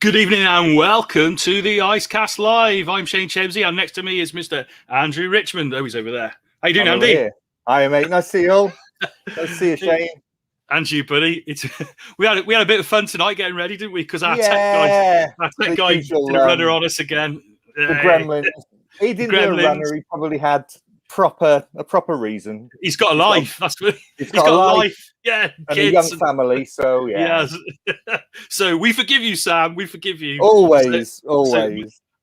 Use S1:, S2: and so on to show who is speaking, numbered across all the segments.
S1: Good evening and welcome to the Icecast Live. I'm Shane Chemsey and next to me is Mr. Andrew Richmond. Oh, he's over there. How you doing, Andy?
S2: Here. Hi, mate. Nice to see you all. Nice to see you, Shane.
S1: And you, buddy. We had a bit of fun tonight getting ready, didn't we? Because our tech guy did a runner on us again.
S2: The gremlin. He didn't do a runner. He probably had a proper reason.
S1: He's got a life. He's got a life. Yeah,
S2: and kids, a young family. So yeah.
S1: Yes. So we forgive you, Sam. We forgive you.
S2: Always.
S1: So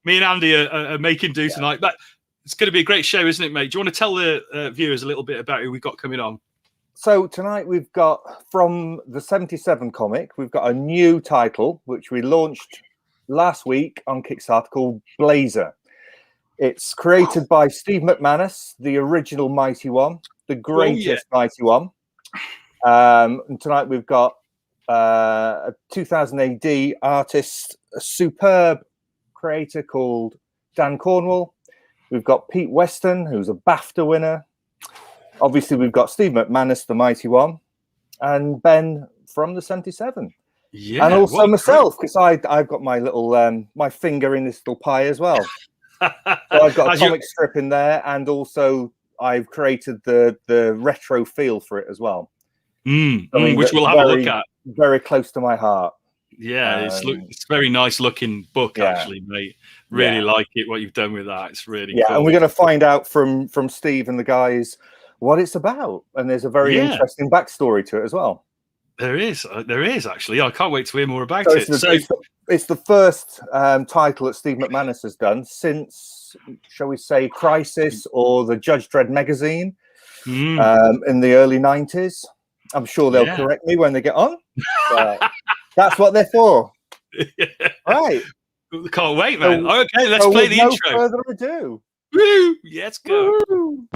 S1: me and Andy are making do tonight. But it's going to be a great show, isn't it, mate? Do you want to tell the viewers a little bit about who we've got coming on?
S2: So tonight we've got, from the 77 comic, we've got a new title which we launched last week on KickStarter called BLAZER. It's created by Steve MacManus, the original Mighty One, the greatest Mighty One. And tonight we've got a 2000 AD artist, a superb creator called Dan Cornwell. We've got Pete Weston, who's a BAFTA winner. Obviously, we've got Steve MacManus, the Mighty One, and Ben from the 77.
S1: Yeah,
S2: and also myself, because I've got my little my finger in this little pie as well. So I've got a comic strip in there, and also I've created the retro feel for it as well.
S1: Which we'll have a look at.
S2: Very close to my heart.
S1: Yeah, it's a very nice looking book, actually, mate. Really like it, what you've done with that. It's really cool.
S2: And we're going to find out from Steve and the guys what it's about. And there's a very interesting backstory to it as well.
S1: There is actually. I can't wait to hear more about it.
S2: It's the first title that Steve MacManus has done since, shall we say, Crisis or the Judge Dredd magazine in the early 90s. I'm sure they'll correct me when they get on. But that's what they're for. Right.
S1: Can't wait, man. Okay, let's play the intro.
S2: No further ado.
S1: Woo! Let's go.
S2: Woo!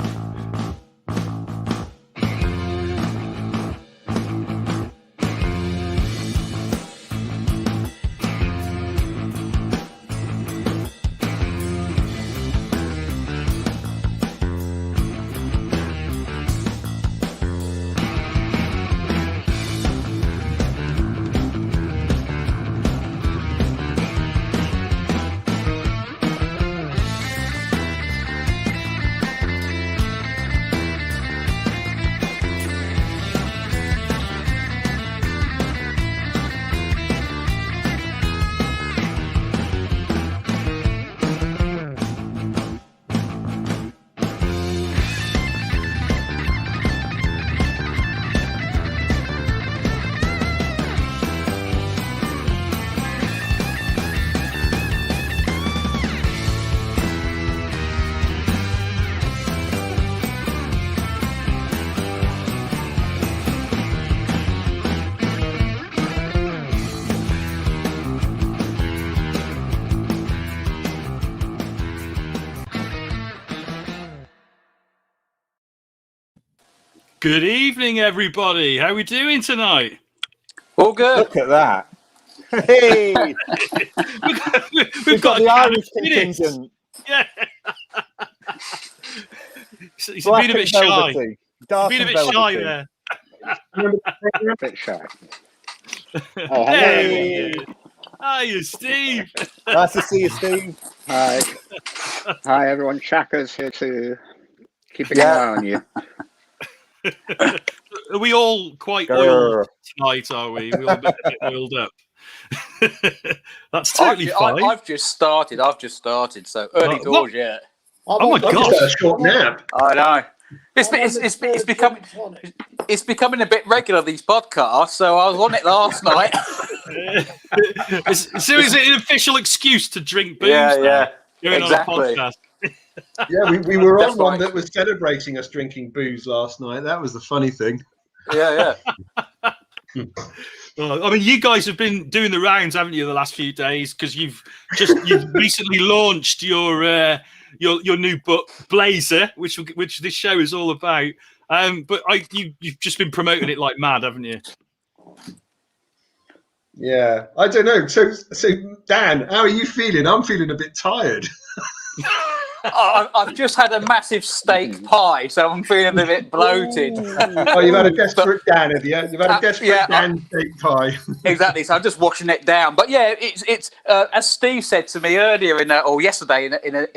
S1: Good evening, everybody. How are we doing tonight?
S3: All good.
S2: Look at that. Hey!
S1: we've got
S2: the Irish contingent.
S1: Yeah. He's been a bit shy. He's been a bit shy there.
S3: A bit shy.
S1: Oh, hey! Hiya, Steve.
S2: Nice to see you, Steve.
S3: Hi. Hi, everyone. Shaka's here to keep an eye on you.
S1: Are we all quite oiled tonight, are we? We're all a bit oiled up. That's totally fine.
S3: I've just started, so early doors yet.
S1: Oh my God.
S4: A short nap.
S3: I know. It's becoming a bit regular, these podcasts, so I was on it last night.
S1: So is it an official excuse to drink booze?
S3: Yeah,
S1: exactly.
S4: Yeah, we were on one that was celebrating us drinking booze last night. That was the funny thing.
S3: Yeah.
S1: Well, I mean, you guys have been doing the rounds, haven't you, the last few days? Because you've recently launched your new book, BLAZER, which this show is all about. But you've just been promoting it like mad, haven't you?
S4: Yeah, I don't know. So Dan, how are you feeling? I'm feeling a bit tired.
S5: I've just had a massive steak pie, so I'm feeling a bit bloated.
S4: Oh, you've had a desperate Dan, have you? You've had a desperate Dan steak pie.
S5: Exactly. So I'm just washing it down. But yeah, it's as Steve said to me earlier or yesterday in a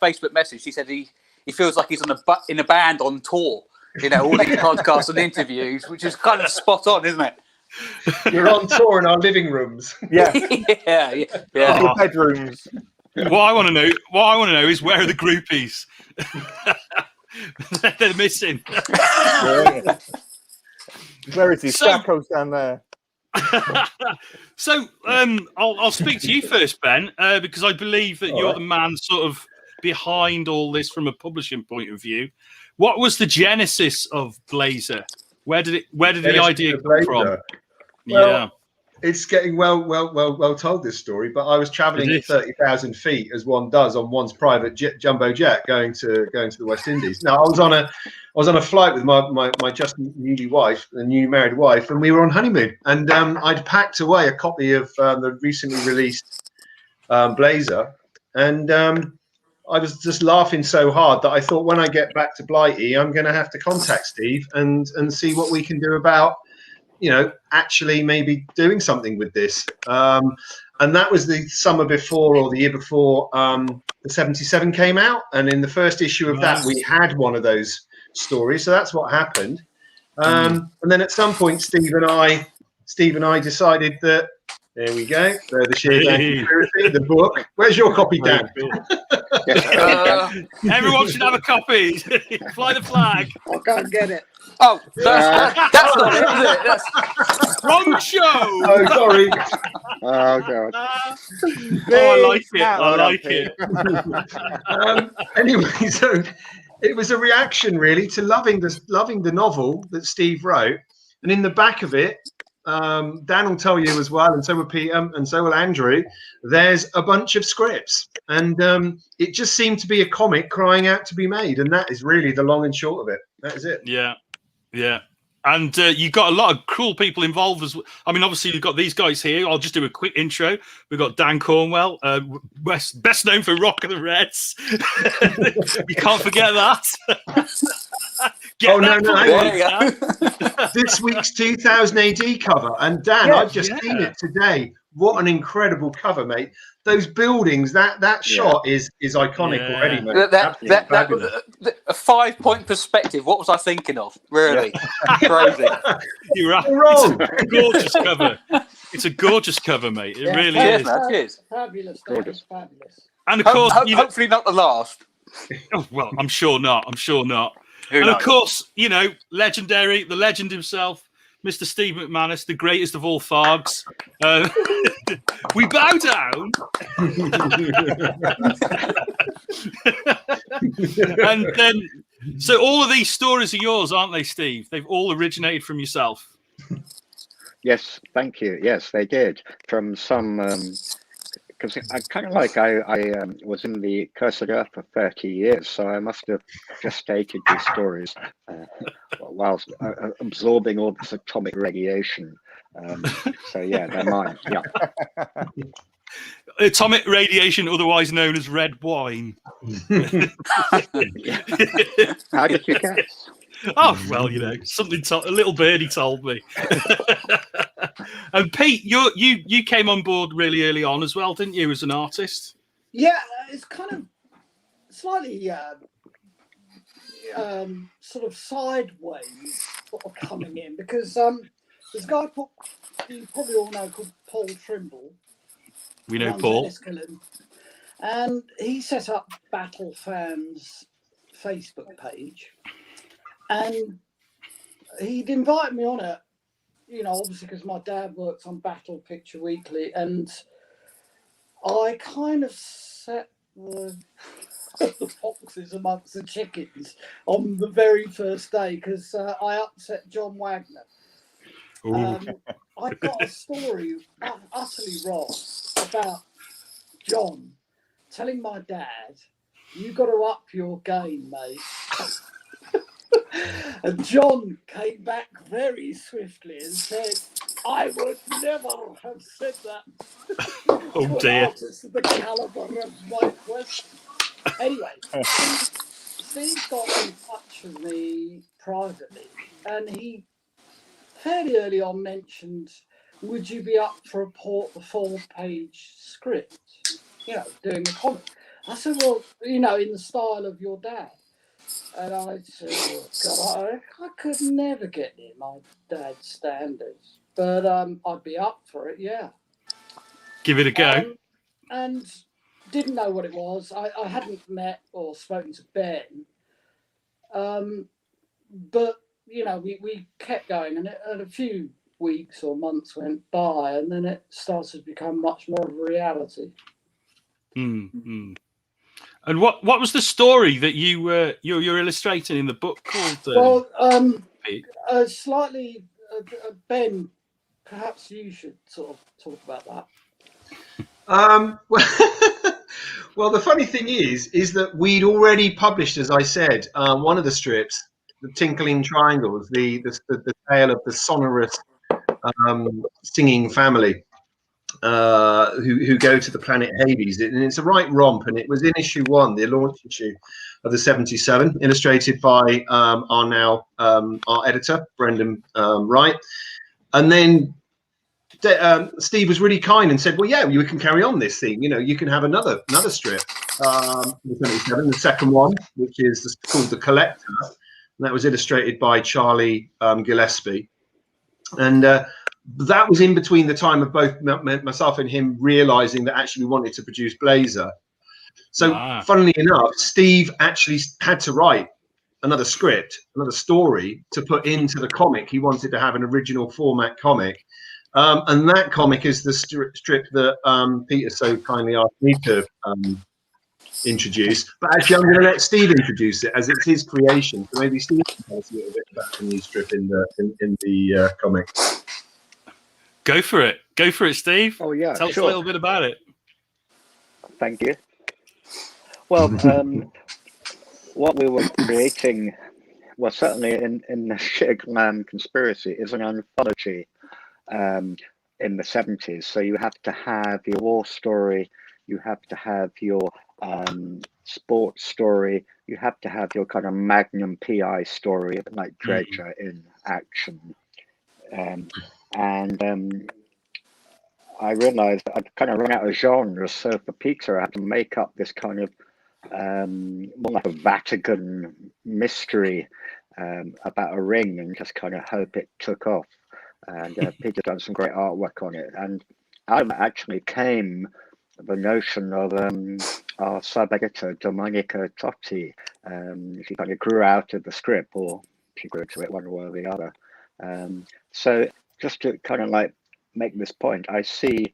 S5: Facebook message. He said he feels like he's in a band on tour. You know, all these podcasts and interviews, which is kind of spot on, isn't it?
S4: We're on tour in our living rooms.
S2: Yeah.
S5: yeah.
S2: Your bedrooms.
S1: What I want to know is where are the groupies? They're missing.
S2: Yeah. Where is he? Stacco's down there.
S1: So I'll speak to you first, Ben, because I believe that you're the man sort of behind all this from a publishing point of view. What was the genesis of BLAZER? Where did the idea come from?
S4: Well, it's getting well told, this story, but I was traveling at 30,000 feet as one does on one's private jumbo jet going to the West Indies. Now I was on a flight with my just newly married wife, and we were on honeymoon, and I'd packed away a copy of the recently released BLAZER, and I was just laughing so hard that I thought, when I get back to Blighty, I'm going to have to contact Steve and see what we can do about, actually maybe doing something with this. And that was the summer before, or the year before, the 77 came out. And in the first issue of that, we had one of those stories. So that's what happened. And then at some point, Steve and I decided that, there we go. The Sheer Dan Conspiracy, the book. Where's your copy, Dan?
S1: Everyone should have a copy. Fly the flag.
S3: I'll go and get it.
S5: Oh, that's not it, is it? That's
S1: wrong show.
S4: Oh, sorry.
S3: Oh, God.
S1: I like it.
S4: Anyway, so it was a reaction, really, to loving the novel that Steve wrote. And in the back of it, Dan will tell you as well, and so will Peter, and so will Andrew, there's a bunch of scripts, and it just seemed to be a comic crying out to be made, and that is really the long and short of it. That is it.
S1: Yeah And you got a lot of cool people involved as well. I mean, obviously you've got these guys here. I'll just do a quick intro. We've got Dan Cornwell, best known for Rock of the Reds. You can't forget that.
S4: This week's 2000 AD cover, and Dan, I've just seen it today. What an incredible cover, mate! Those buildings, that shot is iconic already, mate.
S5: That a 5-point perspective. What was I thinking of? Really crazy.
S1: You're wrong. Gorgeous cover. It's a gorgeous cover, mate. It really is.
S5: Cheers.
S3: Fabulous.
S5: Gorgeous.
S3: Fabulous.
S1: And of course,
S5: hopefully not the last.
S1: Oh, well, I'm sure not.
S5: Who
S1: and
S5: knows?
S1: of course, legendary, the legend himself, Mr. Steve MacManus, the greatest of all Thargs. We bow down. And then, so all of these stories are yours, aren't they, Steve? They've all originated from yourself.
S3: Yes, thank you. Yes, they did. From some, because I kind of I was in the Cursed Earth for 30 years, so I must have gestated these stories whilst absorbing all this atomic radiation. So yeah, they're mine. Yeah.
S1: Atomic radiation, otherwise known as red wine.
S3: How did you guess?
S1: Oh, well, something a little birdie told me. And Pete, you came on board really early on as well, didn't you, as an artist?
S6: Yeah, it's kind of slightly sort of sideways sort of coming in, because there's a guy you probably all know called Paul Trimble.
S1: We know Paul.
S6: And he set up Battle Fans Facebook page. And he'd invite me on it, obviously because my dad works on Battle Picture Weekly, and I kind of set the foxes amongst the chickens on the very first day, because I upset John Wagner. I got a story utterly wrong about John telling my dad, "You got to up your game, mate." And John came back very swiftly and said, "I would never have said that."
S1: Oh dear.
S6: The caliber of my question. Anyway, Steve got in touch with me privately, and he fairly early on mentioned, would you be up for a 4-page script, doing a comic? I said, well, in the style of your dad. And I said, oh, God, I could never get near my dad's standards, but I'd be up for it, yeah.
S1: Give it a go.
S6: And didn't know what it was. I hadn't met or spoken to Ben, but we kept going, and a few weeks or months went by, and then it started to become much more of a reality.
S1: Mm-hmm. And what was the story that you're illustrating in the book called?
S6: Slightly, Ben, perhaps you should sort of talk about that.
S4: Well, the funny thing is that we'd already published, as I said, one of the strips, the Tinkling Triangles, the tale of the sonorous singing family who go to the planet Hades, and it's a right romp. And it was in issue 1, the launch issue of the 77, illustrated by our editor Brendan Wright, and then Steve was really kind and said, well, yeah, you can carry on this thing. You can have another strip, the second one, which is called The Collector. And that was illustrated by Charlie Gillespie. And that was in between the time of both myself and him realizing that actually we wanted to produce BLAZER. So funnily enough, Steve actually had to write another script, another story to put into the comic. He wanted to have an original format comic. And that comic is the strip that Peter so kindly asked me to introduce. But actually, I'm going to let Steve introduce it, as it's his creation. So maybe Steve can tell us a little bit about the new strip in the comic.
S1: Go for it, Steve.
S3: Oh yeah,
S1: tell us a little bit about it.
S3: Thank you. Well, what we were creating, well, certainly in the Sheer Glam Conspiracy, is an anthology. In the 70s, so you have to have your war story, you have to have your sports story, you have to have your kind of magnum PI story, like Dredger in action. I realized that I'd kind of run out of genres, so for Peter I had to make up this kind of more like a Vatican mystery about a ring, and just kind of hope it took off. And Peter done some great artwork on it. And out of it actually came the notion of our sub-editor, Domenica Totti. She kind of grew out of the script, or she grew to it one way or the other. So just to kind of like make this point, I see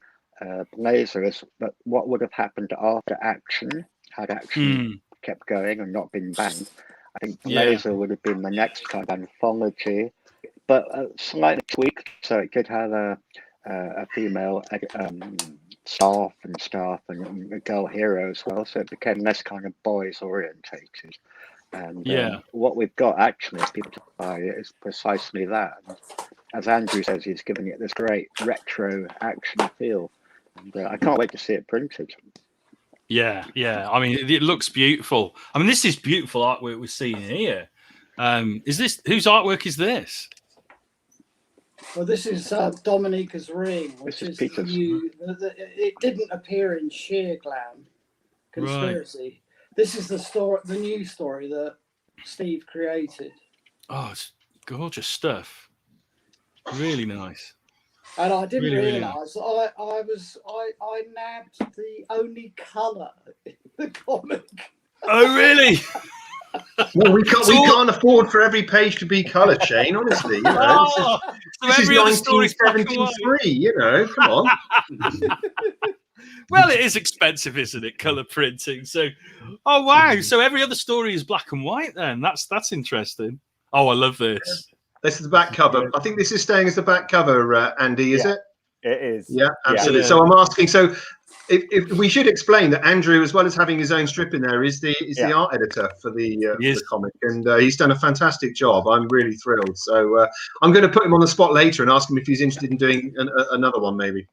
S3: BLAZER as what would have happened after Action, had Action kept going and not been banned. I think BLAZER would have been the next kind of anthology, but slightly tweaked, so it could have a female staff and a girl hero as well, so it became less kind of boys orientated. And what we've got actually, as people to buy it, is precisely that. And as Andrew says, he's giving it this great retro action feel, and I can't wait to see it printed.
S1: Yeah. I mean, it looks beautiful. I mean, this is beautiful artwork we're seeing here. Is this whose artwork is this?
S6: Well, this is Dominica's ring, which is new. It didn't appear in Sheer Glam Conspiracy. Right. This is the new story that Steve created. Oh, it's
S1: gorgeous stuff. Really nice.
S6: And I didn't realise I nabbed the only colour in the comic.
S1: Oh, really?
S4: Well, we can't afford for every page to be colour, Shane. Honestly, you know, this is 1973. You know, come on.
S1: Well, it is expensive, isn't it? Colour printing. So, oh wow! So every other story is black and white. Then that's interesting. Oh, I love this.
S4: This is the back cover. I think this is staying as the back cover, Andy. Is it?
S2: It is.
S4: Yeah, absolutely. Yeah. So I'm asking. So. If we should explain that Andrew, as well as having his own strip in there, is the art editor for the comic, and he's done a fantastic job. I'm really thrilled. So I'm going to put him on the spot later and ask him if he's interested in doing another one, maybe.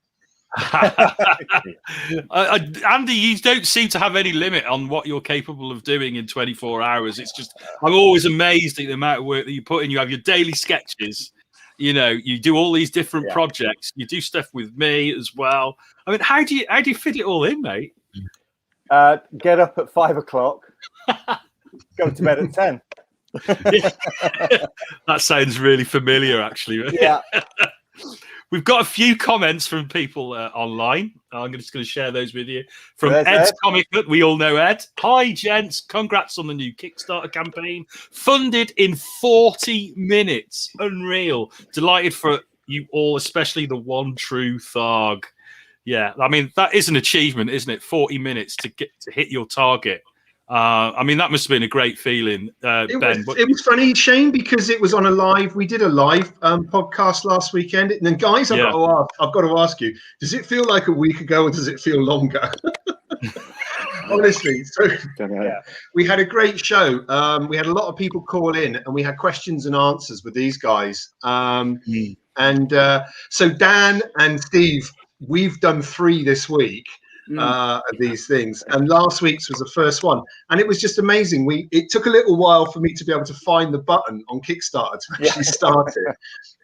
S1: Andy, you don't seem to have any limit on what you're capable of doing in 24 hours. It's just, I'm always amazed at the amount of work that you put in. You have your daily sketches, you know, you do all these different projects. You do stuff with me as well. I mean, how do you fit it all in, mate?
S2: Get up at 5 o'clock, go to bed at 10.
S1: That sounds really familiar, actually.
S2: Yeah.
S1: We've got a few comments from people online. I'm just going to share those with you. From
S2: There's
S1: Ed's
S2: Ed.
S1: Comic Book, we all know Ed. Hi, gents. Congrats on the new Kickstarter campaign. Funded in 40 minutes. Unreal. Delighted for you all, especially the one true Tharg. Yeah, I mean, that is an achievement, isn't it? 40 minutes to hit your target. I mean, that must have been a great feeling, Ben.
S4: It was funny, Shane, because it was on a live. We did a live podcast last weekend. And then, guys, I've got to ask you: does it feel like a week ago, or does it feel longer? Honestly, so we had a great show. We had a lot of people call in, and we had questions and answers with these guys. And so Dan and Steve, we've done 3 this week. Of these things, and last week's was the first one, and it was just amazing. It took a little while for me to be able to find the button on Kickstarter to actually start it,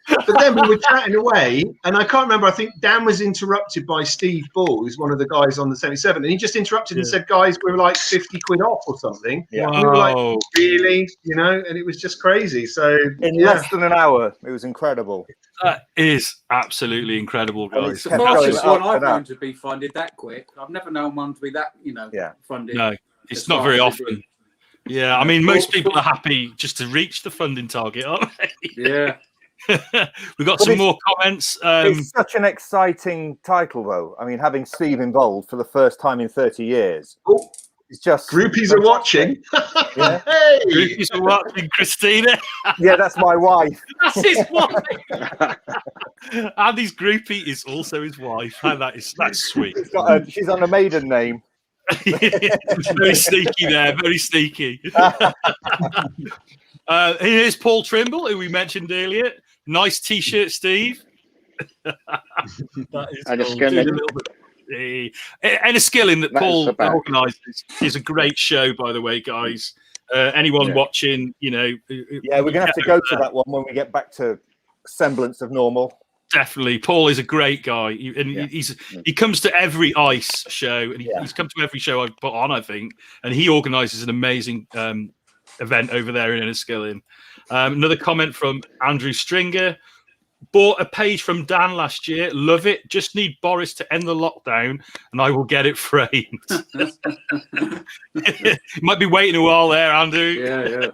S4: but then we were chatting away, and I can't remember, I think Dan was interrupted by Steve Ball, who's one of the guys on the 77, and he just interrupted and said, guys, we were like 50 quid off or something. We were like, really, you know, and it was just crazy. So
S2: in less than an hour, it was incredible.
S1: That is absolutely incredible, guys.
S5: The fastest one I've known to be funded that quick. I've never known one to be that, funded.
S1: No, it's not very often. Yeah, I mean, most people are happy just to reach the funding target, aren't they?
S5: Yeah.
S1: We've got some more comments.
S2: It's such an exciting title, though. I mean, having Steve involved for the first time in 30 years. It's just
S4: groupies are watching.
S2: Yeah.
S4: Hey,
S1: groupies are watching, Christina.
S2: Yeah, that's my wife.
S1: That's his wife. Andy's groupie is also his wife. That's sweet.
S2: She's on a maiden name.
S1: Very sneaky there. Very sneaky. Here's Paul Trimble, who we mentioned earlier. Nice T-shirt, Steve. That is cool. And a skill in that Paul organises. It's a great show, by the way, guys. Anyone watching, you know.
S2: Yeah, we're going to have to go to that one when we get back to semblance of normal.
S1: Definitely. Paul is a great guy. He comes to every ICE show, and he's come to every show I've put on, I think. And he organises an amazing event over there in Enniskillen. Another comment from Andrew Stringer. Bought a page from Dan last year. Love it. Just need Boris to end the lockdown and I will get it framed. Might be waiting a while there, Andrew.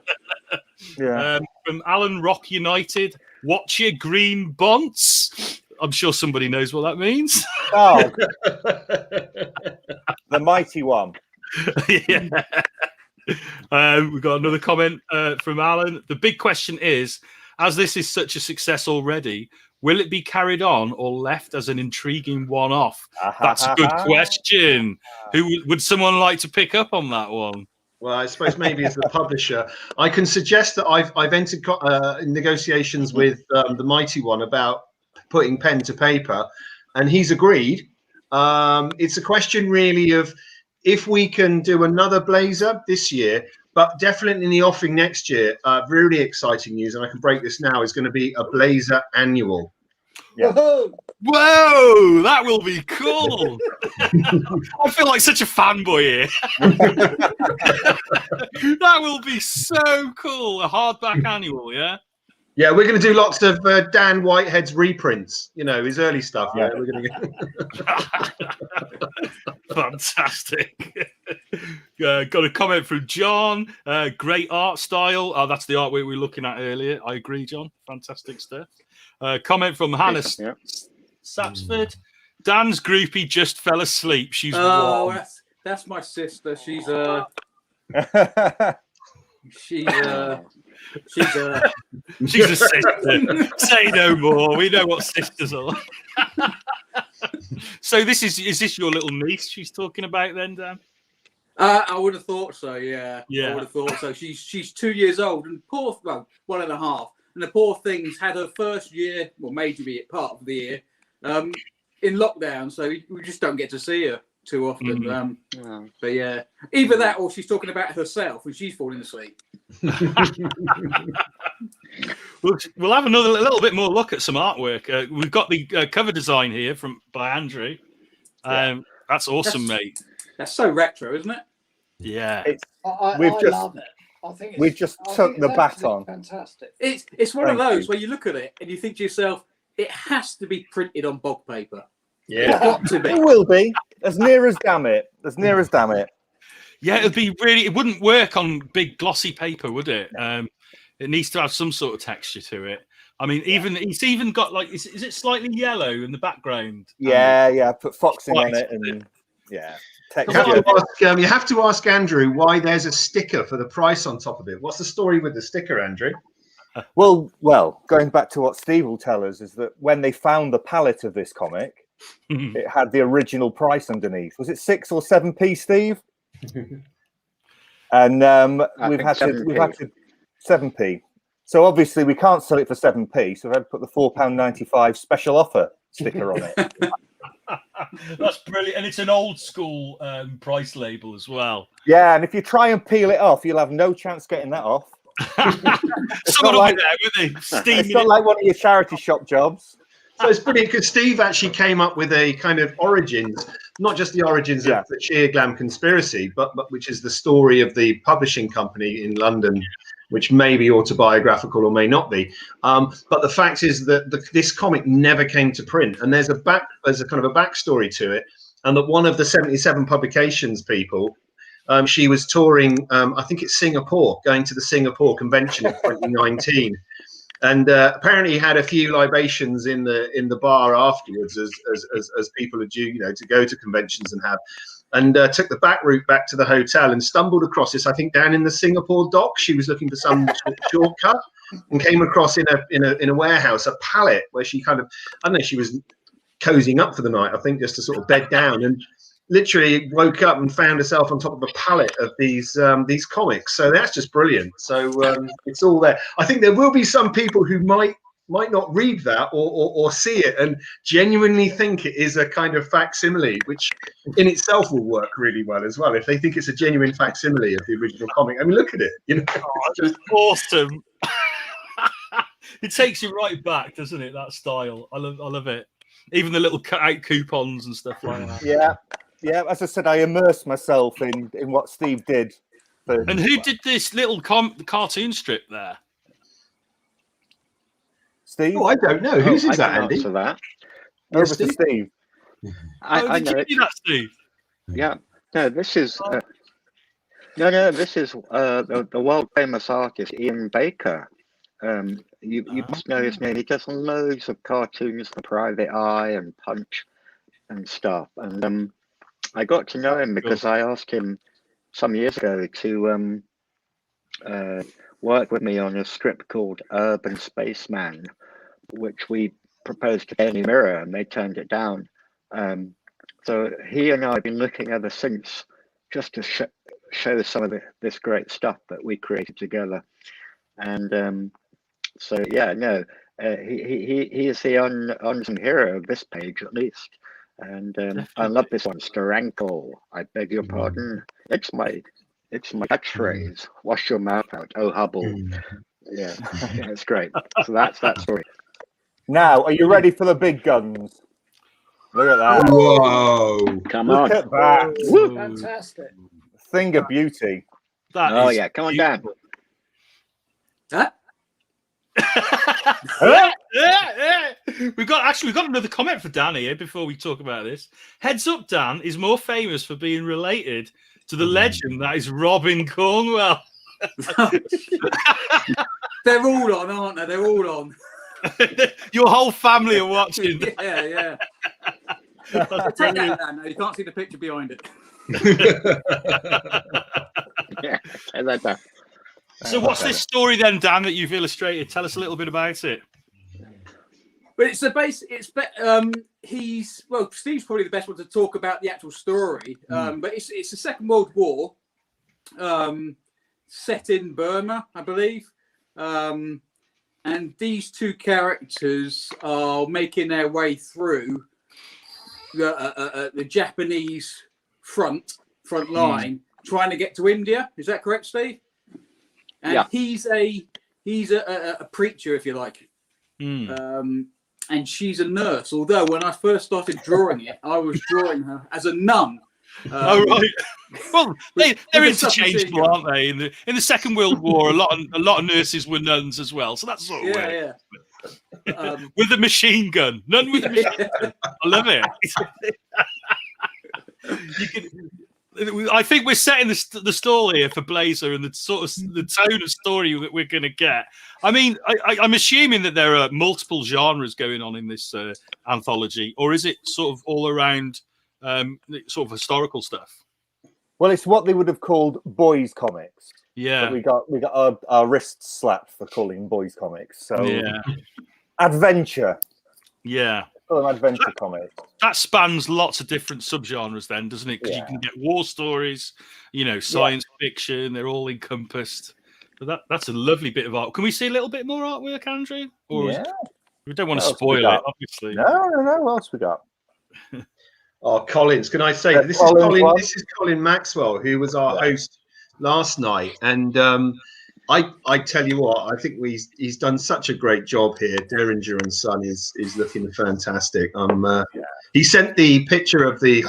S2: Yeah.
S1: From Alan Rock United. Watch your green bonds. I'm sure somebody knows what that means.
S2: Oh, the mighty one.
S1: We've got another comment from Alan. The big question is, as this is such a success already, will it be carried on or left as an intriguing one-off? That's a good question. Would someone like to pick up on that one?
S4: Well, I suppose maybe as the publisher, I can suggest that I've entered negotiations with the Mighty One about putting pen to paper, and he's agreed. It's a question really of if we can do another Blazer this year, but definitely in the offing next year. Really exciting news, and I can break this now, is going to be a Blazer annual.
S2: Yeah.
S1: Whoa, that will be cool. I feel like such a fanboy here. That will be so cool. A hardback annual, yeah?
S4: Yeah, we're going to do lots of Dan Whitehead's reprints, you know, his early stuff. Yeah, we're going to
S1: Fantastic. Got a comment from John. Great art style. Oh, that's the artwork we were looking at earlier. I agree, John. Fantastic stuff. Comment from Hannah Sapsford. Dan's groupie just fell asleep. She's
S5: that's my sister. She's she's a
S1: sister. Say no more. We know what sisters are. So is this your little niece she's talking about then, Dan?
S5: I would have thought so. Yeah. I would have thought so. She's 2 years old and 1.5. And the poor thing's had her first year, well, maybe part of the year, in lockdown, so we just don't get to see her too often. But yeah, either
S3: Mm.
S5: that or she's talking about herself and she's falling asleep.
S1: We'll have another little bit more look at some artwork. We've got the cover design here by Andrew. That's awesome, mate.
S5: That's so retro, isn't it?
S1: Yeah.
S6: I love it. I think
S2: we've just took the baton.
S6: Fantastic.
S5: It's one of those where you look at it and you think to yourself, it has to be printed on bog paper.
S4: Yeah,
S5: it's got to be.
S2: It will be as near as damn it. As near as damn it.
S1: Yeah, it'd be really. It wouldn't work on big glossy paper, would it? It needs to have some sort of texture to it. I mean, it's even got like, is it slightly yellow in the background?
S2: Yeah. Put foxing on it, and yeah.
S4: You have to ask Andrew why there's a sticker for the price on top of it. What's the story with the sticker, Andrew?
S2: Well, going back to what Steve will tell us is that when they found the palette of this comic, it had the original price underneath. Was it 6 or 7p, Steve? And we've had to 7p. So obviously we can't sell it for 7p. So we've had to put the £4.95 special offer sticker on it.
S1: That's brilliant, and it's an old school price label as well.
S2: Yeah, and if you try and peel it off, you'll have no chance getting that off.
S1: Someone will be there, won't they?
S2: It's not like one of your charity shop jobs.
S4: So it's brilliant because Steve actually came up with a kind of origins, not just the origins of the Sheer Glam Conspiracy, but which is the story of the publishing company in London, which may be autobiographical or may not be. But the fact is that this comic never came to print, and there's a kind of a backstory to it, and that one of the 77 publications people, she was touring, I think it's Singapore, going to the Singapore convention in 2019. And apparently had a few libations in the bar afterwards, as people are due, to go to conventions and have, and took the back route back to the hotel and stumbled across this. I think down in the Singapore dock, she was looking for some shortcut and came across in a warehouse a pallet where she kind of, I don't know, she was cozying up for the night, I think, just to sort of bed down, and literally woke up and found herself on top of a pallet of these comics. So that's just brilliant. So it's all there. I think there will be some people who might not read that or see it and genuinely think it is a kind of facsimile, which in itself will work really well as well if they think it's a genuine facsimile of the original comic. I mean, look at it.
S1: It's just awesome. It takes you right back, doesn't it? That style. I love it. Even the little cut out coupons and stuff like that.
S2: Yeah, as I said, I immersed myself in what Steve did.
S1: And who did this little cartoon strip there?
S2: Steve?
S4: Oh, I don't know. Whose is that, Andy?
S3: Answer that.
S2: Over to Steve.
S3: I know
S1: did you do that, Steve?
S3: Yeah. No, this is this is the world famous artist Ian Baker. You must know his name. He does loads of cartoons for Private Eye and Punch and stuff. And I got to know him because I asked him some years ago to work with me on a strip called Urban Spaceman, which we proposed to Daily Mirror, and they turned it down. So he and I have been looking ever since, just to show some of this great stuff that we created together. And so yeah, no, he is the unsung hero of this page at least. And I love this one, Steranko. I beg your pardon. It's my catchphrase. Wash your mouth out, oh Hubble. Yeah, it's great. So that's that story.
S2: Now, are you ready for the big guns? Look at that.
S4: Whoa!
S3: Come on.
S2: Look at that.
S6: Woo. Fantastic.
S2: Thing of beauty.
S3: Yeah, come on down.
S5: Huh?
S1: We've got another comment for Dan here before we talk about this. Heads up, Dan is more famous for being related to the legend that is Robin Cornwell.
S5: They're all on, aren't they? They're all on.
S1: Your whole family are watching.
S5: Yeah. Take that down now. You can't see the picture behind it.
S3: Yeah, take that down.
S1: So what's this story then, Dan, that you've illustrated? Tell us a little bit about it.
S5: But it's the base. Steve's probably the best one to talk about the actual story. But it's the Second World War, set in Burma, I believe. And these two characters are making their way through the Japanese front line trying to get to India. Is that correct, Steve? And
S3: Yeah.
S5: he's a preacher, if you like. And she's a nurse. Although when I first started drawing it, I was drawing her as a nun.
S1: Oh right. Well, they're interchangeable, aren't they? In the Second World War, a lot of nurses were nuns as well, so that's sort of weird.
S5: Yeah.
S1: With a machine gun, nun with a machine gun. I love it. I think we're setting the stall here for BLAZER and the tone of story that we're going to get. I mean, I'm assuming that there are multiple genres going on in this anthology, or is it sort of all around sort of historical stuff?
S2: Well, it's what they would have called boys' comics.
S1: Yeah,
S2: but we got our wrists slapped for calling boys' comics. So
S1: yeah,
S2: adventure.
S1: Yeah.
S2: Adventure comics.
S1: That spans lots of different subgenres then, doesn't it? Because you can get war stories, science fiction, they're all encompassed. But that's a lovely bit of art. Can we see a little bit more artwork, Andrew? Or we don't want to spoil it, obviously.
S2: No. What else we got?
S4: Oh, Collins, can I say this is Colin Maxwell, who was our host last night, and I tell you what, I think he's done such a great job here. Derringer and Son is looking fantastic. He sent the picture of the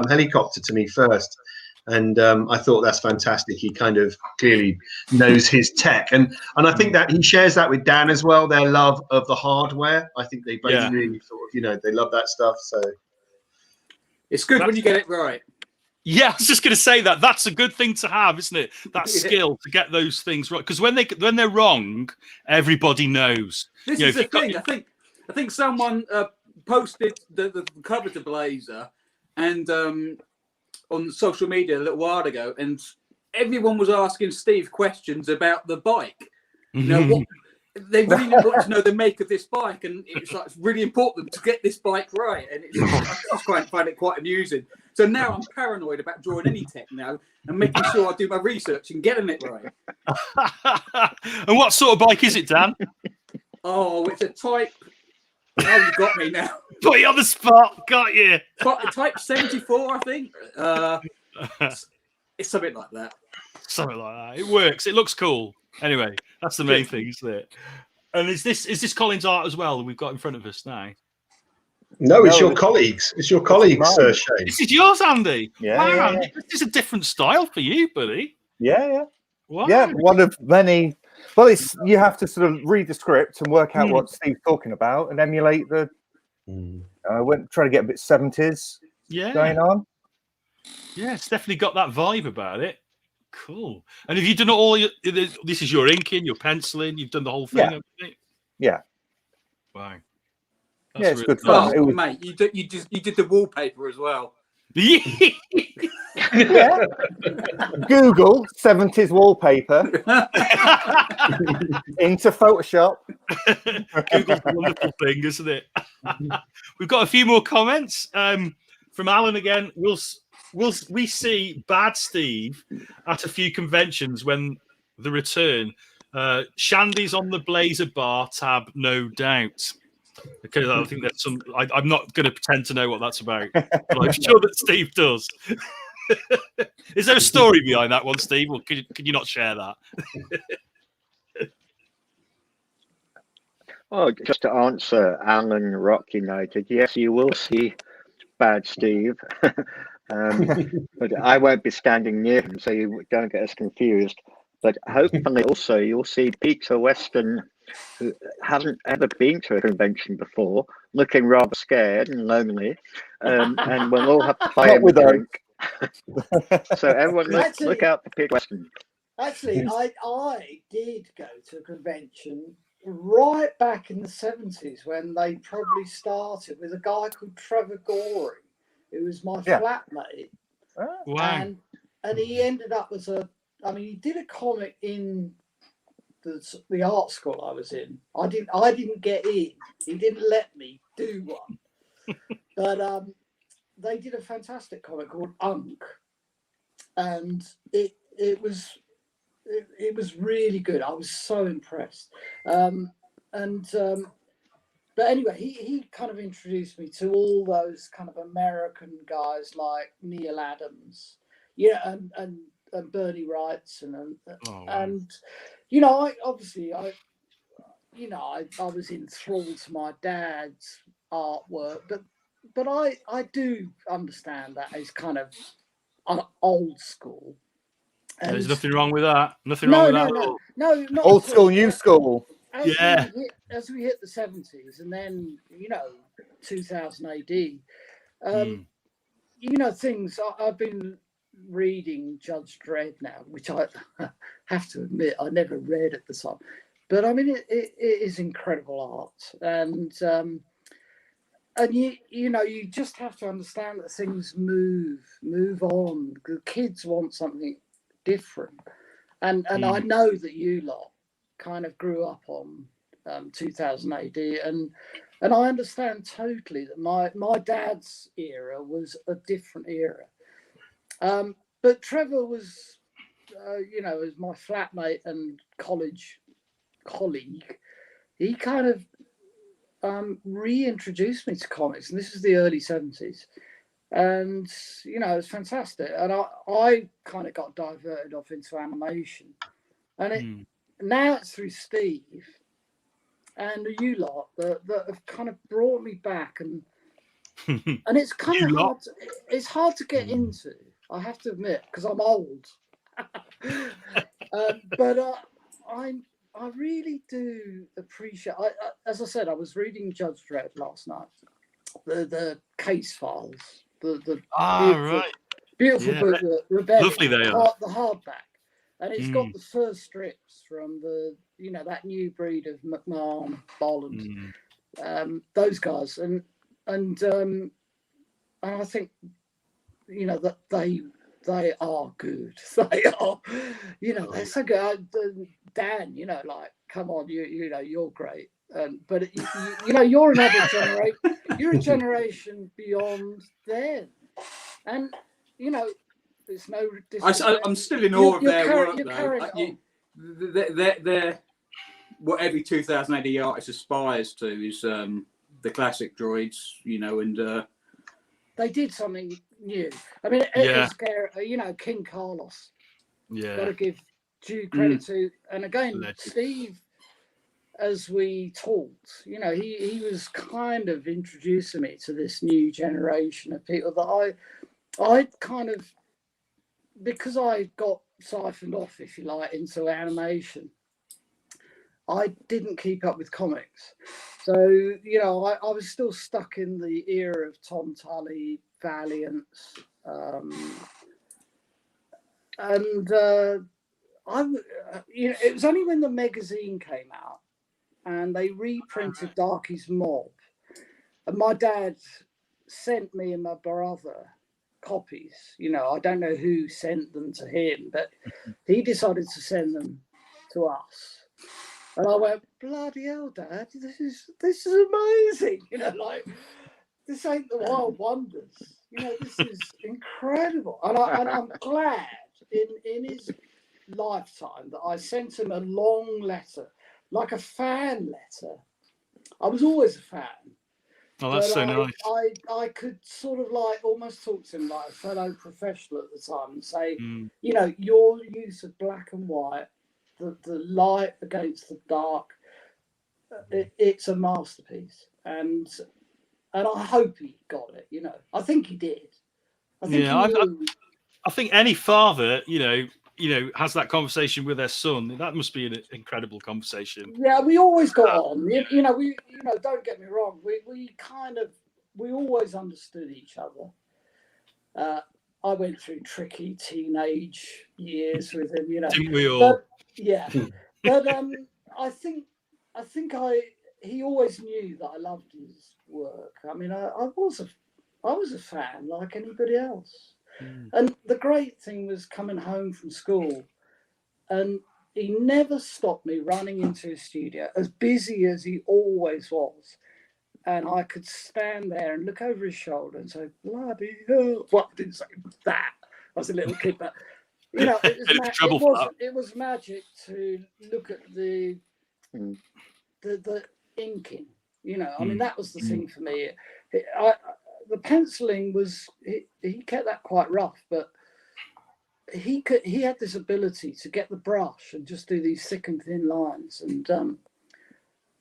S4: helicopter to me first, and I thought that's fantastic. He kind of clearly knows his tech, and I think that he shares that with Dan as well. Their love of the hardware. I think they both really sort of they love that stuff. So
S5: it's good when you get it right.
S1: Yeah, I was just going to say that's a good thing to have, isn't it? That skill to get those things right. Because when they're wrong, everybody knows.
S5: This is the thing. I think someone posted the cover to BLAZER and on social media a little while ago, and everyone was asking Steve questions about the bike. What they really want to know the make of this bike, and it's really important to get this bike right. And I just find it quite amusing. So now I'm paranoid about drawing any tech now and making sure I do my research and getting it right.
S1: And what sort of bike is it, Dan?
S5: Oh, it's a Type. Oh, you got me now.
S1: Put you on the spot. Got you.
S5: Type 74, I think. It's something like that.
S1: Something like that. It works. It looks cool. Anyway, that's the main thing, isn't it? And is this Colin's art as well that we've got in front of us now?
S4: No, it's your colleagues. It's your colleagues, Shane.
S1: This is yours, Andy.
S2: Yeah.
S1: This is a different style for you, buddy.
S2: Yeah.
S1: Wow.
S2: Yeah, one of many. Well, you have to sort of read the script and work out what Steve's talking about and emulate the. Try to get a bit 70s going on.
S1: Yeah, it's definitely got that vibe about it. Cool. And have you done all this is your inking, your penciling, you've done the whole thing, haven't you?
S2: Yeah.
S1: Wow.
S2: That's it's good fun.
S5: Oh, mate, you did the wallpaper as well.
S2: Yeah. Google 70s wallpaper into Photoshop.
S1: Google's a wonderful thing, isn't it? We've got a few more comments from Alan again. We see Bad Steve at a few conventions when the return. Shandy's on the BLAZER bar tab, no doubt. Because I think that's I'm not going to pretend to know what that's about, but I'm sure that Steve does. Is there a story behind that one, Steve, or can you not share that?
S3: Oh, just to answer Alan Rock United, yes, you will see Bad Steve, but I won't be standing near him, so you don't get us confused. But hopefully also you'll see Peter Weston, who hasn't ever been to a convention before, looking rather scared and lonely, and we'll all have to buy him a drink. So everyone look out for Peter Weston.
S6: Actually, I did go to a convention right back in the 70s when they probably started with a guy called Trevor Gorey, who was my flatmate.
S1: Wow.
S6: And he ended up as he did a comic in the art school I was in. I didn't get in. He didn't let me do one. But they did a fantastic comic called Unk, and it was really good. I was so impressed. but anyway, he kind of introduced me to all those kind of American guys like Neil Adams, and Bernie Wrights, and I obviously I was enthralled to my dad's artwork, but I do understand that as kind of old school. And
S1: there's nothing wrong with that. Nothing wrong with that.
S6: No, not
S2: Old school, new school.
S6: As we hit the 70s, and then 2000 AD, things. I've been reading Judge Dredd now, which I have to admit I never read at the time, but I mean it is incredible art, and you just have to understand that things move on. The kids want something different, and I know that you lot kind of grew up on 2000 AD, and I understand totally that my dad's era was a different era. But Trevor was, as my flatmate and college colleague, he kind of reintroduced me to comics, and this is the early 70s. And, it was fantastic. And I kind of got diverted off into animation. And now it's through Steve and you lot that have kind of brought me back. And it's kind of hard. It's hard to get into, I have to admit, because I'm old. But I really do appreciate. As I said, I was reading Judge Dredd last night, the case files, beautiful book, Rebellion,
S1: lovely they are.
S6: the hardback, and it's got the first strips from the that new breed of McMahon, Bolland, those guys, and I think that they are good. They are, they're so good. Dan, come on, you're great. But you're another generation. You're a generation beyond them, and it's no.
S5: I'm still in awe of their work, though. They're what every 2000 AD artist aspires to is the classic droids, and
S6: they did something new. I mean, it's scary, King Carlos.
S1: Yeah,
S6: got to give due credit to, and again, Steve. As we talked, he was kind of introducing me to this new generation of people that I kind of, because I got siphoned off, if you like, into animation, I didn't keep up with comics. So, I was still stuck in the era of Tom Tully, Valiant, and it was only when the magazine came out and they reprinted Darky's Mob, and my dad sent me and my brother copies. I don't know who sent them to him, but he decided to send them to us. And I went, bloody hell, Dad, this is amazing. This ain't the Wild Wonders. This is incredible. And I'm glad in his lifetime that I sent him a long letter, like a fan letter. I was always a fan.
S1: Oh, that's so nice.
S6: I could sort of almost talk to him like a fellow professional at the time and say, your use of black and white, the light against the dark, it's a masterpiece. And I hope he got it, I think he did.
S1: I think any father, has that conversation with their son. That must be an incredible conversation.
S6: Yeah, we always got on. We don't get me wrong. We always understood each other. I went through tricky teenage years with him,
S1: Didn't we all?
S6: But, yeah, but I think he always knew that I loved his work. I mean, I was a fan like anybody else. And the great thing was coming home from school, and he never stopped me running into his studio, as busy as he always was. And I could stand there and look over his shoulder and say, bloody hell. Well, I didn't say that. I was a little kid, but, it was magic to look at the inking You know, I mean, that was the thing for me. The penciling was, he kept that quite rough, but he had this ability to get the brush and just do these thick and thin lines, and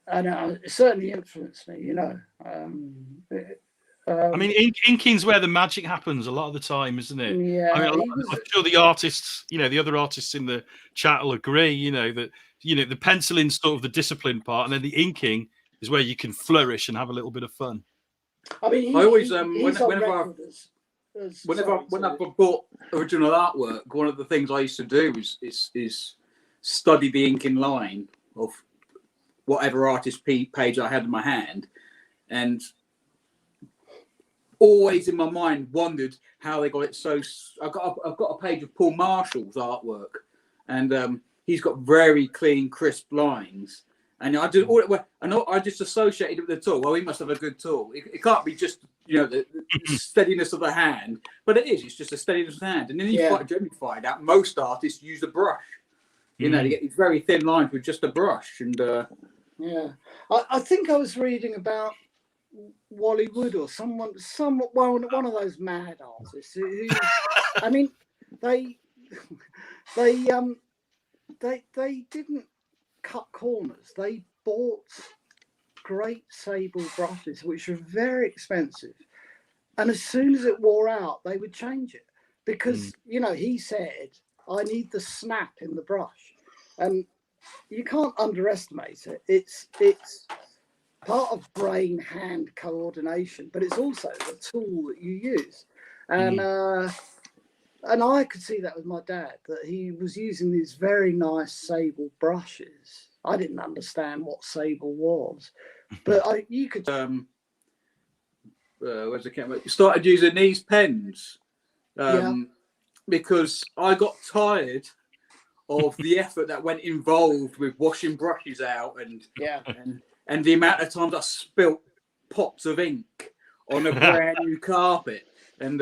S6: it certainly influenced me, you know.
S1: I mean, inking's where the magic happens a lot of the time, isn't it?
S6: Yeah,
S1: I mean, I'm sure the artists, you know, the other artists in the chat will agree, you know, that, you know, the penciling's sort of the discipline part, and then the inking is where you can flourish and have a little bit of fun.
S5: I mean, I always whenever I've bought original artwork, one of the things I used to do is study the inking line of whatever artist page I had in my hand, and always in my mind wondered how they got it so. I've got a page of Paul Marshall's artwork, and he's got very clean, crisp lines. And I do all it. And I just associated it with the tool. Well, he must have a good tool. It can't be just, you know, the steadiness of the hand, but it is. It's just a steadiness of the hand. And then you generally find out most artists use a brush. You know, they get these very thin lines with just a brush. And
S6: I think I was reading about Wally Wood or one of those mad artists. Who, I mean, they didn't cut corners. They bought great sable brushes, which were very expensive, and as soon as it wore out, they would change it because you know, he said, I need the snap in the brush, and you can't underestimate it. It's part of brain hand coordination, but it's also the tool that you use. And I could see that with my dad, that he was using these very nice sable brushes. I didn't understand what sable was, but you could.
S5: Where's the camera? Started using these pens because I got tired of the effort that went involved with washing brushes out, and the amount of times I spilt pots of ink on a brand new carpet. And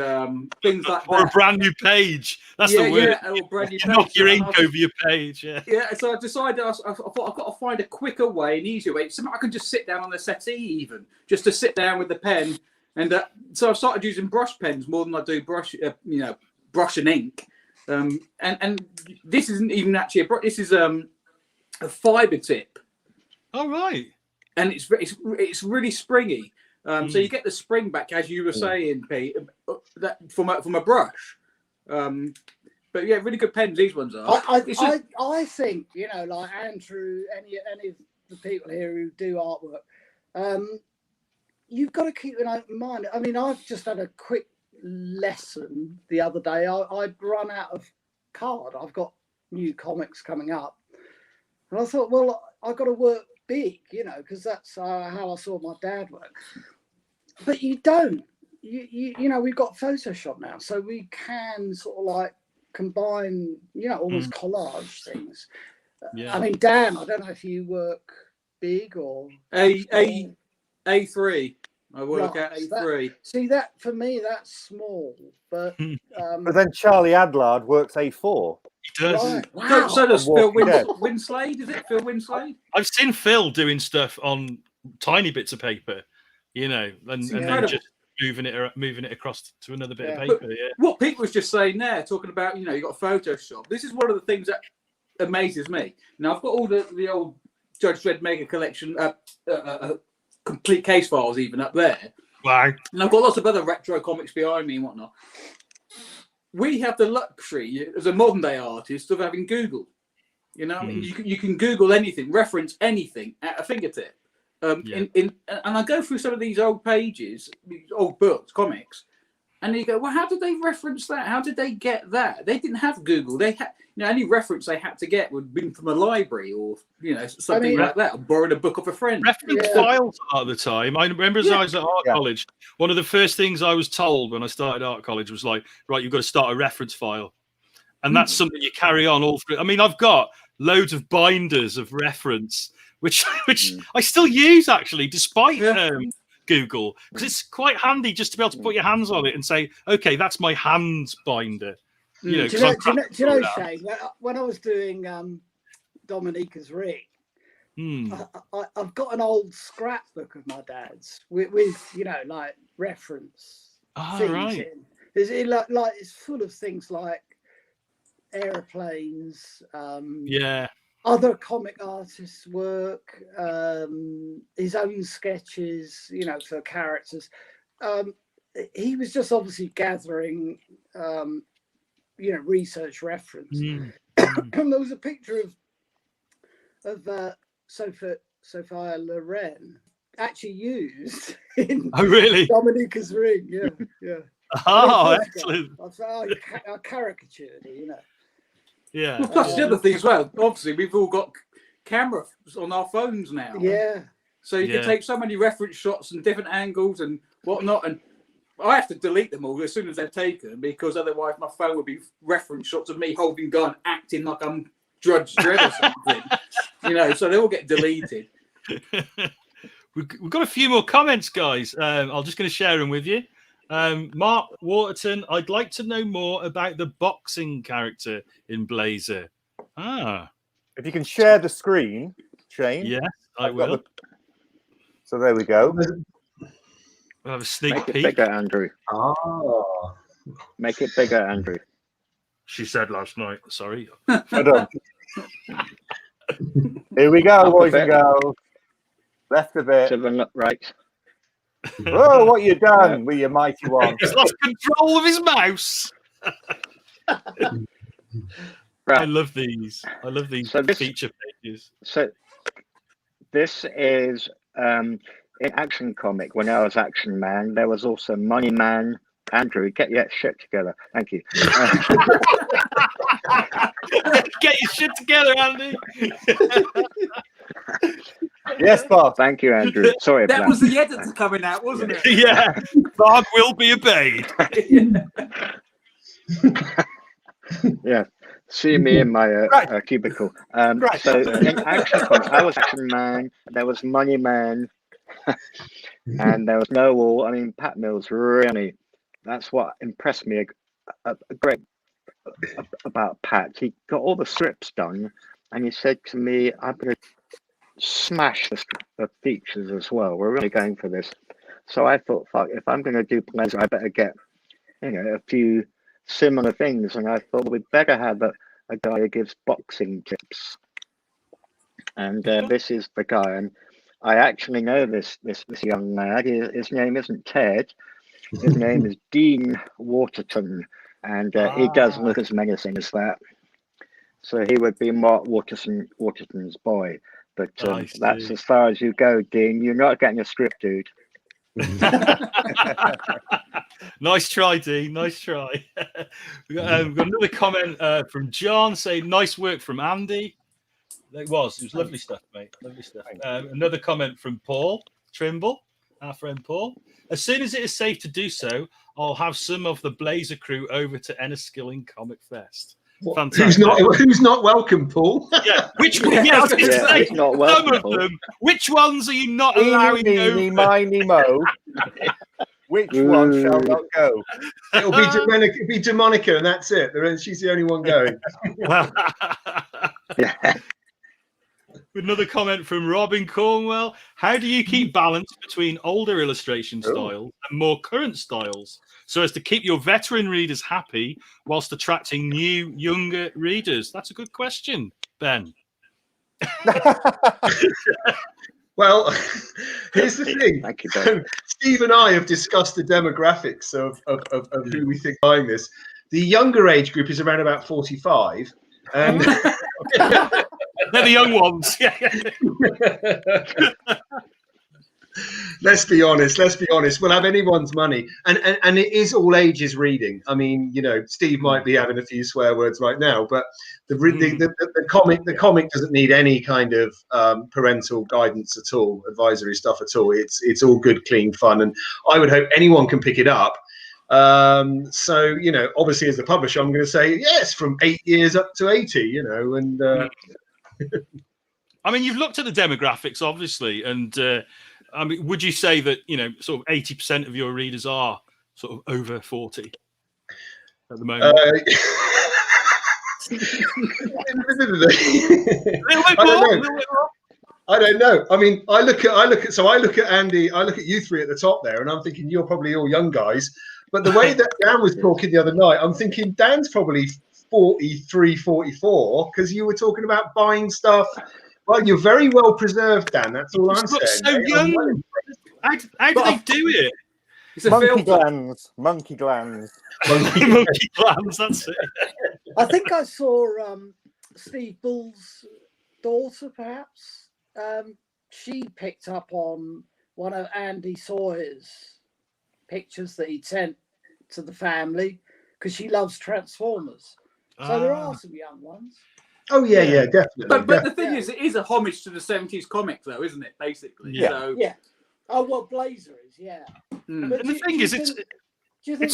S5: things like that.
S1: Or a brand new page. That's the word.
S5: Yeah, or brand new
S1: you
S5: page.
S1: knock your ink over your page. Yeah.
S5: So I decided I thought I've got to find a quicker way, an easier way. Something I can just sit down on the settee, even just to sit down with the pen. And so I started using brush pens more than I do brush and ink. And this isn't even actually a brush. This is a fiber tip.
S1: Oh right.
S5: And it's really springy. So you get the spring back, as you were saying, Pete, that from a brush. But yeah, really good pens. These ones are.
S6: I think, you know, like Andrew, any of the people here who do artwork, you've got to keep an open mind. I mean, I've just had a quick lesson the other day. I'd run out of card. I've got new comics coming up, and I thought, well, I've got to work big, you know, because that's how I saw my dad work. But you don't. You know, we've got Photoshop now, so we can sort of like combine, you know, almost collage things. I mean, Dan, I don't know if you work big or
S5: A3. I work at A3.
S6: See, that for me, that's small, but
S2: but then Charlie Adlard works A4.
S1: He does.
S6: Right. Wow.
S5: So does Phil Winslade, is it? Phil Winslade?
S1: I've seen Phil doing stuff on tiny bits of paper, you know, and then just moving it across to another bit of paper.
S5: What Pete was just saying there, talking about, you know, you got Photoshop. This is one of the things that amazes me. Now I've got all the old Judge Dredd Mega collection, complete case files even up there.
S1: Wow.
S5: And I've got lots of other retro comics behind me and whatnot. We have the luxury as a modern day artist of having Google. You know, I mean, you can Google anything, reference anything at a fingertip. And I go through some of these old pages, these old books, comics, and you go, well, how did they reference that? How did they get that? They didn't have Google. They had, you know, any reference they had to get would have been from a library or, you know, something like that, or borrowed a book off a friend.
S1: Reference files at the time. I remember as I was at art college, one of the first things I was told when I started art college was like, right, you've got to start a reference file. And that's something you carry on all through. I mean, I've got loads of binders of reference, which I still use, actually, despite Google, because it's quite handy just to be able to put your hands on it and say, okay, that's my hands binder. You know,
S6: do you know, Shane, when I was doing Dominica's Ring, I've got an old scrapbook of my dad's with you know, like reference things
S1: right.
S6: in. It's full of things like aeroplanes, other comic artists' work, his own sketches, you know, for characters. He was just obviously gathering, you know, research reference. And there was a picture of Sophia Loren actually used in Dominica's ring. Yeah.
S1: Oh, excellent.
S6: I caricatured it, you know.
S1: Yeah.
S5: Well, plus the other thing as well, obviously we've all got cameras on our phones now.
S6: Yeah.
S5: So you can take so many reference shots and different angles and whatnot, and I have to delete them all as soon as they're taken, because otherwise my phone would be reference shots of me holding gun, acting like I'm Judge Dredd or something. You know, so they all get deleted.
S1: We've got a few more comments, guys. I'm just going to share them with you. Mark Waterton, I'd like to know more about the boxing character in BLAZER.
S2: If you can share the screen, Shane.
S1: Yes, I will.
S2: So there we go.
S1: We'll have a sneak
S3: peek.
S1: Make
S3: it bigger, Andrew.
S4: Oh.
S3: Make it bigger, Andrew.
S1: She said last night. Sorry.
S2: Here we go, boys and girls. Left a bit.
S3: To the right.
S2: Oh, what you done with your mighty one?
S1: He's lost control of his mouse.
S3: Right.
S1: I love these. Feature pages.
S3: So this is in Action Comic. When I was Action Man, there was also Money Man. Andrew, get your shit together. Thank you.
S1: Get your shit together, Andy.
S2: Yes, Bob.
S3: Thank you, Andrew. Sorry about
S5: that. That was the editor coming out, wasn't it?
S1: Yeah. Bob will be obeyed.
S3: Yeah. See me in my cubicle. So in Action Comic, I was Action Man. There was Money Man. And there was No Wall. I mean, Pat Mills really... That's what impressed me a great about Pat. He got all the strips done, and he said to me, I'm going to smash the features as well. We're really going for this. So I thought, fuck, if I'm going to do BLAZER, I better get, you know, a few similar things. And I thought we'd better have a guy who gives boxing tips. And this is the guy. And I actually know this young lad. His name isn't Ted. His name is Dean Waterton, and he doesn't look as menacing as that. So he would be Mark Waterton's boy. But that's as far as you go, Dean. You're not getting a script, dude.
S1: Nice try, Dean. Nice try. We've got another comment from John saying, nice work from Andy. It was lovely stuff, mate. Lovely stuff. Another comment from Paul Trimble, our friend Paul. As soon as it is safe to do so, I'll have some of the BLAZER crew over to Enniskillen Comic Fest. Fantastic.
S4: Who's not welcome, Paul?
S1: Yeah, which one? Yeah, I was going to say,
S3: not welcome,
S1: some of them. Which ones are you not allowing over?
S2: Miny, mo. Which one shall not go?
S4: It'll be Demonica, and that's it. She's the only one going.
S3: Yeah.
S1: Another comment from Robin Cornwell. How do you keep balance between older illustration styles and more current styles so as to keep your veteran readers happy whilst attracting new, younger readers? That's a good question, Ben.
S4: Well, here's the thing.
S3: Thank you, Ben.
S4: Steve and I have discussed the demographics of who we think buying this. The younger age group is around about 45. And
S1: they're the young ones.
S4: Let's be honest. We'll have anyone's money, and it is all ages reading. I mean, you know, Steve might be having a few swear words right now, but the comic doesn't need any kind of parental guidance at all, advisory stuff at all. It's all good, clean fun, and I would hope anyone can pick it up. So, you know, obviously as a publisher, I'm going to say yes, from 8 years up to 80. You know, and
S1: I mean, you've looked at the demographics, obviously, and I mean, would you say that, you know, sort of 80% of your readers are sort of over 40 at the moment?
S4: I don't know. I mean, I look at Andy, I look at you three at the top there, and I'm thinking you're probably all young guys. But the way that Dan was talking the other night, I'm thinking Dan's probably 43, 44, because you were talking about buying stuff. Well, you're very well preserved, Dan. That's all I'm saying.
S1: So young. How do they do it?
S5: It's a
S2: Monkey glands. Monkey glands.
S1: Monkey glands. That's it.
S6: I think I saw Steve Bull's daughter, perhaps. She picked up on one of Andy Sawyer's pictures that he'd sent to the family because she loves Transformers. So there are some young ones.
S4: Oh yeah, definitely.
S5: But the thing is, it is a homage to the 70s comic, though, isn't it? Basically.
S2: Yeah.
S5: So,
S6: Yeah. Oh well, BLAZER is, yeah.
S5: Mm.
S6: But
S1: And the thing is, it's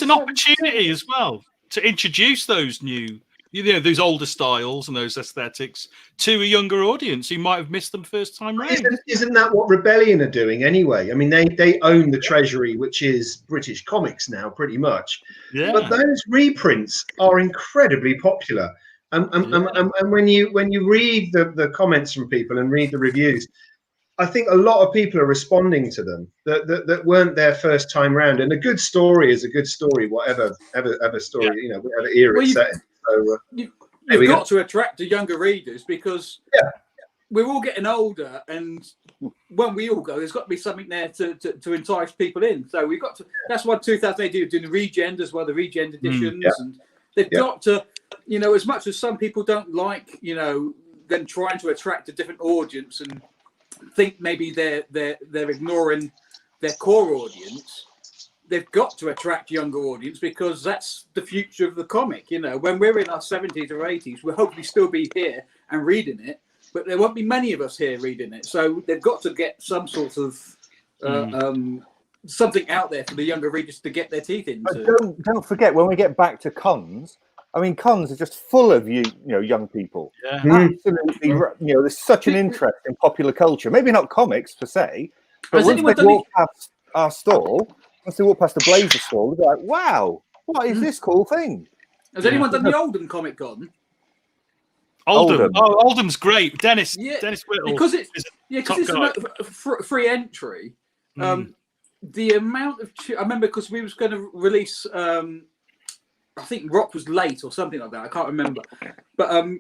S1: an
S6: 70s
S1: opportunity as well to introduce those new, those older styles and those aesthetics to a younger audience who might have missed them first time round.
S4: Isn't that what Rebellion are doing anyway? I mean, they own the treasury, which is British comics now, pretty much.
S1: Yeah.
S4: But those reprints are incredibly popular. And when you read the comments from people and read the reviews, I think a lot of people are responding to them that weren't their first time round. And a good story is a good story, whatever story, whatever era it's set in. So
S5: you've got to attract the younger readers because we're all getting older, and when we all go, there's got to be something there to entice people in. So we've got to. That's why 2018 are doing the Regen as well, the Regen editions, and they've got to. As much as some people don't like, them trying to attract a different audience and think maybe they're ignoring their core audience, they've got to attract younger audience because that's the future of the comic. When we're in our 70s or 80s, we'll hopefully still be here and reading it, but there won't be many of us here reading it. So they've got to get some sort of something out there for the younger readers to get their teeth into.
S2: But don't forget, when we get back to cons, I mean, cons are just full of young people.
S1: Yeah.
S2: Absolutely. There's such an interest in popular culture. Maybe not comics per se, but once they walk past our stall, once they walk past the BLAZER stall, they're like, "Wow, what is this cool thing?"
S5: Has anyone done the Oldham Comic Con?
S2: Oldham.
S1: Oh, Oldham's great. Dennis Whittle.
S5: Because it's a free entry. The amount of I remember because we was going to release. I think Rock was late or something like that. I can't remember, but I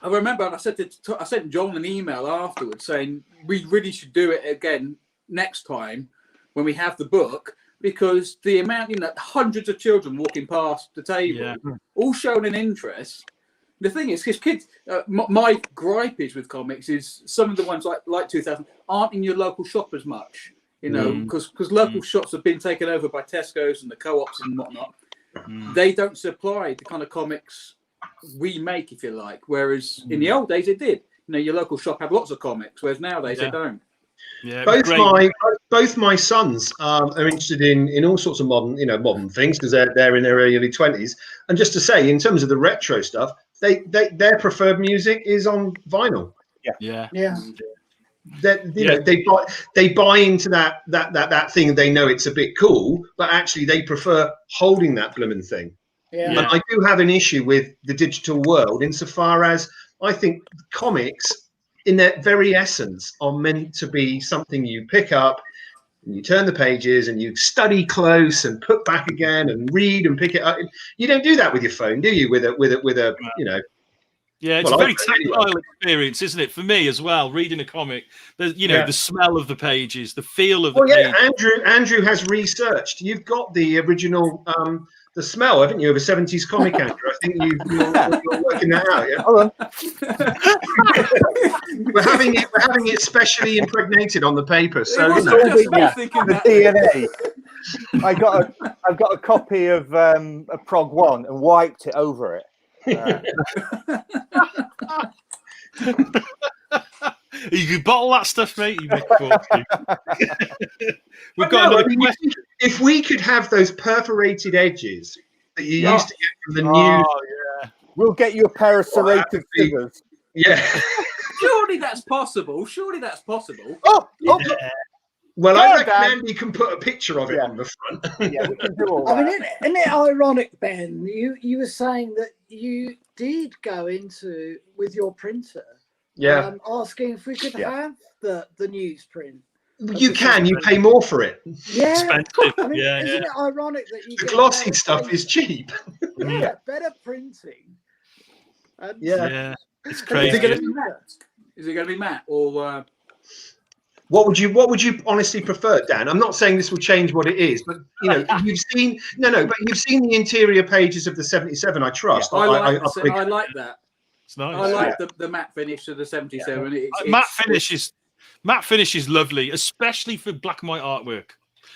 S5: remember I sent John an email afterwards saying we really should do it again next time when we have the book, because the amount, hundreds of children walking past the table, all showing an interest. The thing is, because kids, my gripe is with comics is some of the ones like 2000 aren't in your local shop as much, because local shops have been taken over by Tesco's and the co-ops and whatnot. They don't supply the kind of comics we make, if you like. Whereas in the old days, it did. Your local shop had lots of comics, whereas nowadays they don't.
S1: Yeah,
S4: both my sons are interested in all sorts of modern things because they're in their early 20s. And just to say, in terms of the retro stuff, their preferred music is on vinyl.
S1: Yeah.
S4: They buy into that thing and they know it's a bit cool, but actually they prefer holding that blooming thing. And I do have an issue with the digital world insofar as I think comics in their very essence are meant to be something you pick up and you turn the pages and you study close and put back again and read and pick it up. You don't do that with your phone, do you? With a
S1: Yeah, it's a very tactile experience, isn't it? For me as well, reading a comic, the smell of the pages, the feel of the pages.
S4: Andrew has researched. You've got the original, the smell, haven't you, of a 70s comic, Andrew? I think you're working that out, yeah?
S2: Hold
S4: on. we're having it specially impregnated on the paper. So
S2: the DNA. I've got a copy of a Prog 1 and wiped it over it.
S1: You could bottle that stuff, mate. We've got
S4: if we could have those perforated edges that you used to get from the new,
S2: we'll get you a pair of serrated scissors.
S4: Yeah,
S5: surely that's possible.
S4: Well, I reckon Andy can put a picture of it on the front.
S2: Yeah, we can do all that.
S6: I mean, isn't it ironic, Ben? You were saying that you did go with your printer asking if we could have the newsprint.
S4: You can. You pay more for it.
S6: Yeah,
S1: Expensive.
S6: I mean,
S1: Yeah,
S6: isn't it ironic that you
S4: The
S6: get
S4: glossy
S6: better
S4: stuff
S6: printing?
S4: is cheap.
S6: Yeah, better printing. And
S1: yeah. It's
S5: Is it
S1: crazy.
S5: going to be matte? Is it going to be matte or?
S4: What would you honestly prefer, Dan? I'm not saying this will change what it is, but you know, you've seen but you've seen the interior pages of the 77. I trust.
S5: I like that.
S1: It's nice.
S5: I like the matte finish of the 77.
S1: Matte finish is lovely, especially for black and white artwork.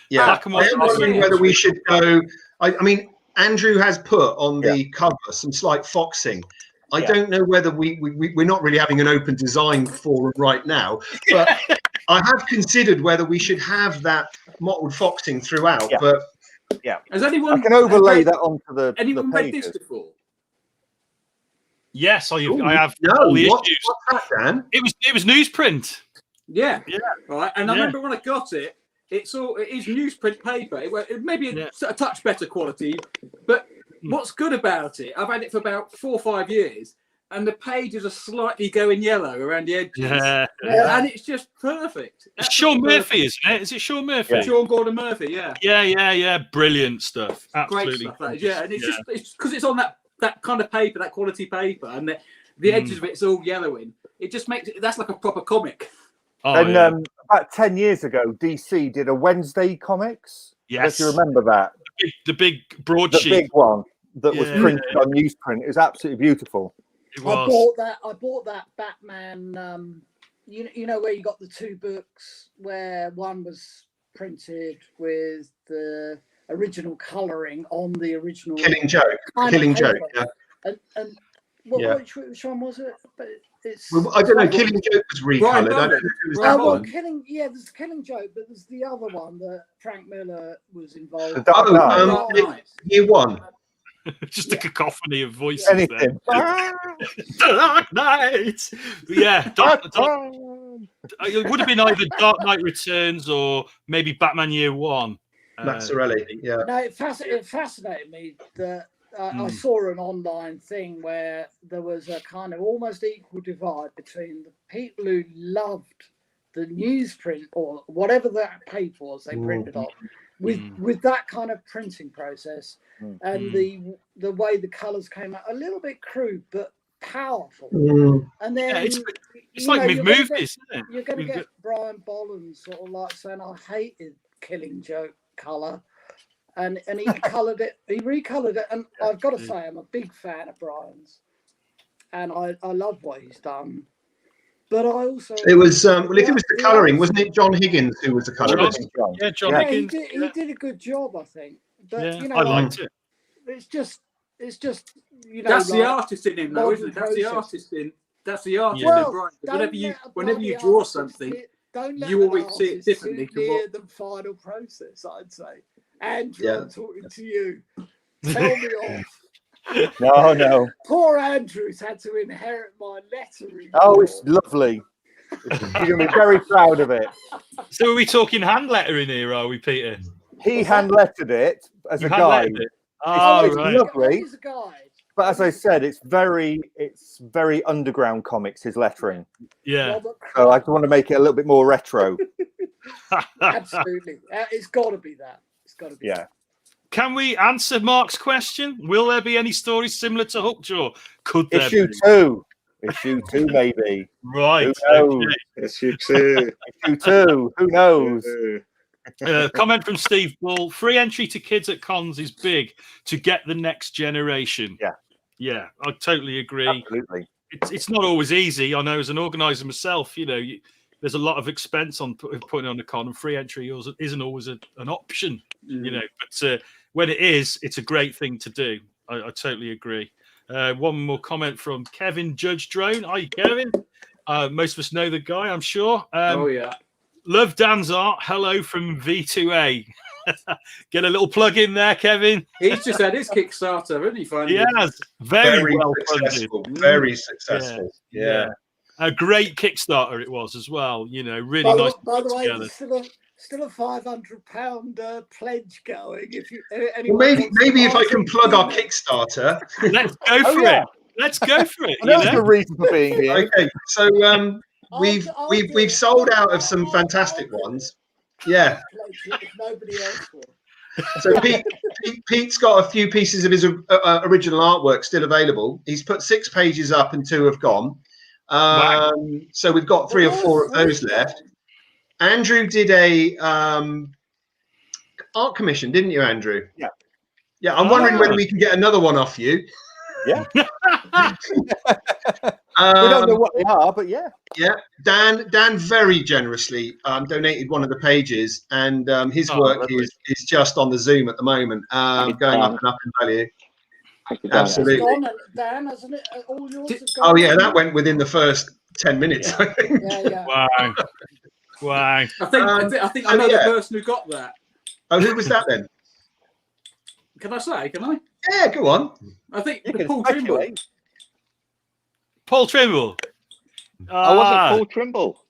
S4: Yeah,
S1: black and white
S4: I'm wondering whether we should go. I mean, Andrew has put on the cover some slight foxing. I don't know whether we're not really having an open design forum right now, but I have considered whether we should have that mottled foxing throughout.
S2: Yeah.
S4: But
S5: has anyone?
S2: I can overlay that onto the.
S5: Anyone
S2: the
S5: read
S2: pages.
S5: this before?
S1: Yes, I have
S4: no,
S1: all the
S4: what's
S1: issues.
S4: that, Dan?
S1: It was newsprint.
S5: Yeah. Right. And I remember when I got it, it is newsprint paper. It may be a touch better quality, but what's good about it? I've had it for about 4 or 5 years, and the pages are slightly going yellow around the edges.
S1: Yeah.
S5: And it's just perfect.
S1: It's Sean Murphy, isn't it? Is it Sean Murphy?
S5: Yeah. Sean Gordon Murphy. Yeah.
S1: Yeah. Brilliant stuff. Absolutely.
S5: Great stuff. That is, yeah, and it's because it's on that kind of paper, that quality paper, and the edges of it's all yellowing. It just makes it. That's like a proper comic.
S2: About 10 years ago, DC did a Wednesday comics.
S1: Yes,
S2: if you remember that.
S1: The big broadsheet.
S2: The big one that was printed on newsprint. It was absolutely beautiful.
S1: It was.
S6: I bought that Batman. You know where you got the 2 books where one was printed with the original colouring on the original
S4: Killing Joke.
S6: Yeah. And which one was it? But
S4: I don't know. Killing Joke was recolored. I don't know who was that one.
S6: There's Killing Joke, but there's the other one that Frank Miller was involved.
S4: Year One.
S1: Just a cacophony of voices.
S2: Anything.
S1: Dark Knight. Yeah. It would have been either Dark Knight Returns or maybe Batman Year One.
S4: Mazzarelli. Yeah.
S6: No, it fascinated me that. I saw an online thing where there was a kind of almost equal divide between the people who loved the newsprint or whatever that paper was they printed on, with that kind of printing process and the way the colours came out, a little bit crude but powerful. And then
S1: it's like with movies, isn't it?
S6: You're going to get Brian Boland sort of like saying, "I hated Killing Joke colour." And he recolored it, and I've got to say, I'm a big fan of Brian's, and I love what he's done. But I also
S4: if it was the colouring, wasn't it John Higgins who was the colorist?
S1: John Higgins.
S6: He did a good job, I think. But
S1: I liked it.
S6: It's just
S5: that's the artist in him, though, isn't it? That's the artist in Brian. Whenever you draw something, you always see it differently
S6: to the final process, I'd say. Andrew, I'm talking to you. Tell me off.
S2: No.
S6: Poor Andrew's had to inherit my lettering.
S2: Oh, it's lovely. You're going to be very proud of it.
S1: So are we talking hand lettering here, are we, Peter?
S2: He hand lettered it as a guide.
S1: Oh,
S2: it's lovely.
S6: It's a guide.
S2: But as I said, it's very underground comics, his lettering.
S1: Yeah.
S2: So I want to make it a little bit more retro.
S6: Absolutely. It's got to be that. It's got to be.
S2: Yeah.
S1: Can we answer Mark's question? Will there be any stories similar to Hookjaw? Could there
S2: Issue
S1: be?
S2: 2. Issue 2, maybe.
S1: Right.
S2: Who knows?
S3: Issue 2.
S2: Issue 2. Who knows?
S1: Comment from Steve Ball. Free entry to kids at cons is big to get the next generation. Yeah, I totally agree.
S2: Absolutely.
S1: It's not always easy. I know as an organizer myself, there's a lot of expense on putting on a con, and free entry isn't always an option, But when it is, it's a great thing to do. I totally agree. One more comment from Kevin Judge Drone. Hi, Kevin. Most of us know the guy, I'm sure. Love Dan's art. Hello from V2A. Get a little plug in there, Kevin.
S5: He's just had his Kickstarter, hasn't he? Finally,
S1: yes, very well
S4: successful.
S1: funded.
S4: Very successful. Yeah.
S1: A great Kickstarter it was as well. Really nice.
S6: By the way, there's still a £500 pledge going. If you
S4: maybe if I can plug our Kickstarter.
S1: Let's go for it. Let's go for it.
S2: Well, that's the reason for being here.
S4: Okay, so we've sold out of some fantastic ones. Yeah.
S6: If nobody else will.
S4: So Pete's got a few pieces of his original artwork still available. He's put 6 pages up and 2 have gone.
S1: Wow.
S4: So we've got 3 or 4 of those left. Andrew did a art commission, didn't you, Andrew?
S2: Yeah.
S4: Yeah, I'm wondering whether we can get another one off you.
S2: Yeah. We don't know what they are, but yeah.
S4: Yeah, Dan very generously donated one of the pages, and his work is just on the Zoom at the moment, going up and up in value. Absolutely.
S6: Dan, hasn't it? All yours have
S4: Oh
S6: gone?
S4: yeah, that went within the first 10 minutes. I think.
S6: Yeah.
S1: Wow. Wow.
S5: I think I know the person who got that.
S4: Oh, who was that then?
S5: Can I say? Can I?
S4: Yeah, go on.
S5: I think
S2: You can
S5: Paul Trimble.
S2: speculate.
S1: Paul Trimble.
S3: I wasn't Paul Trimble.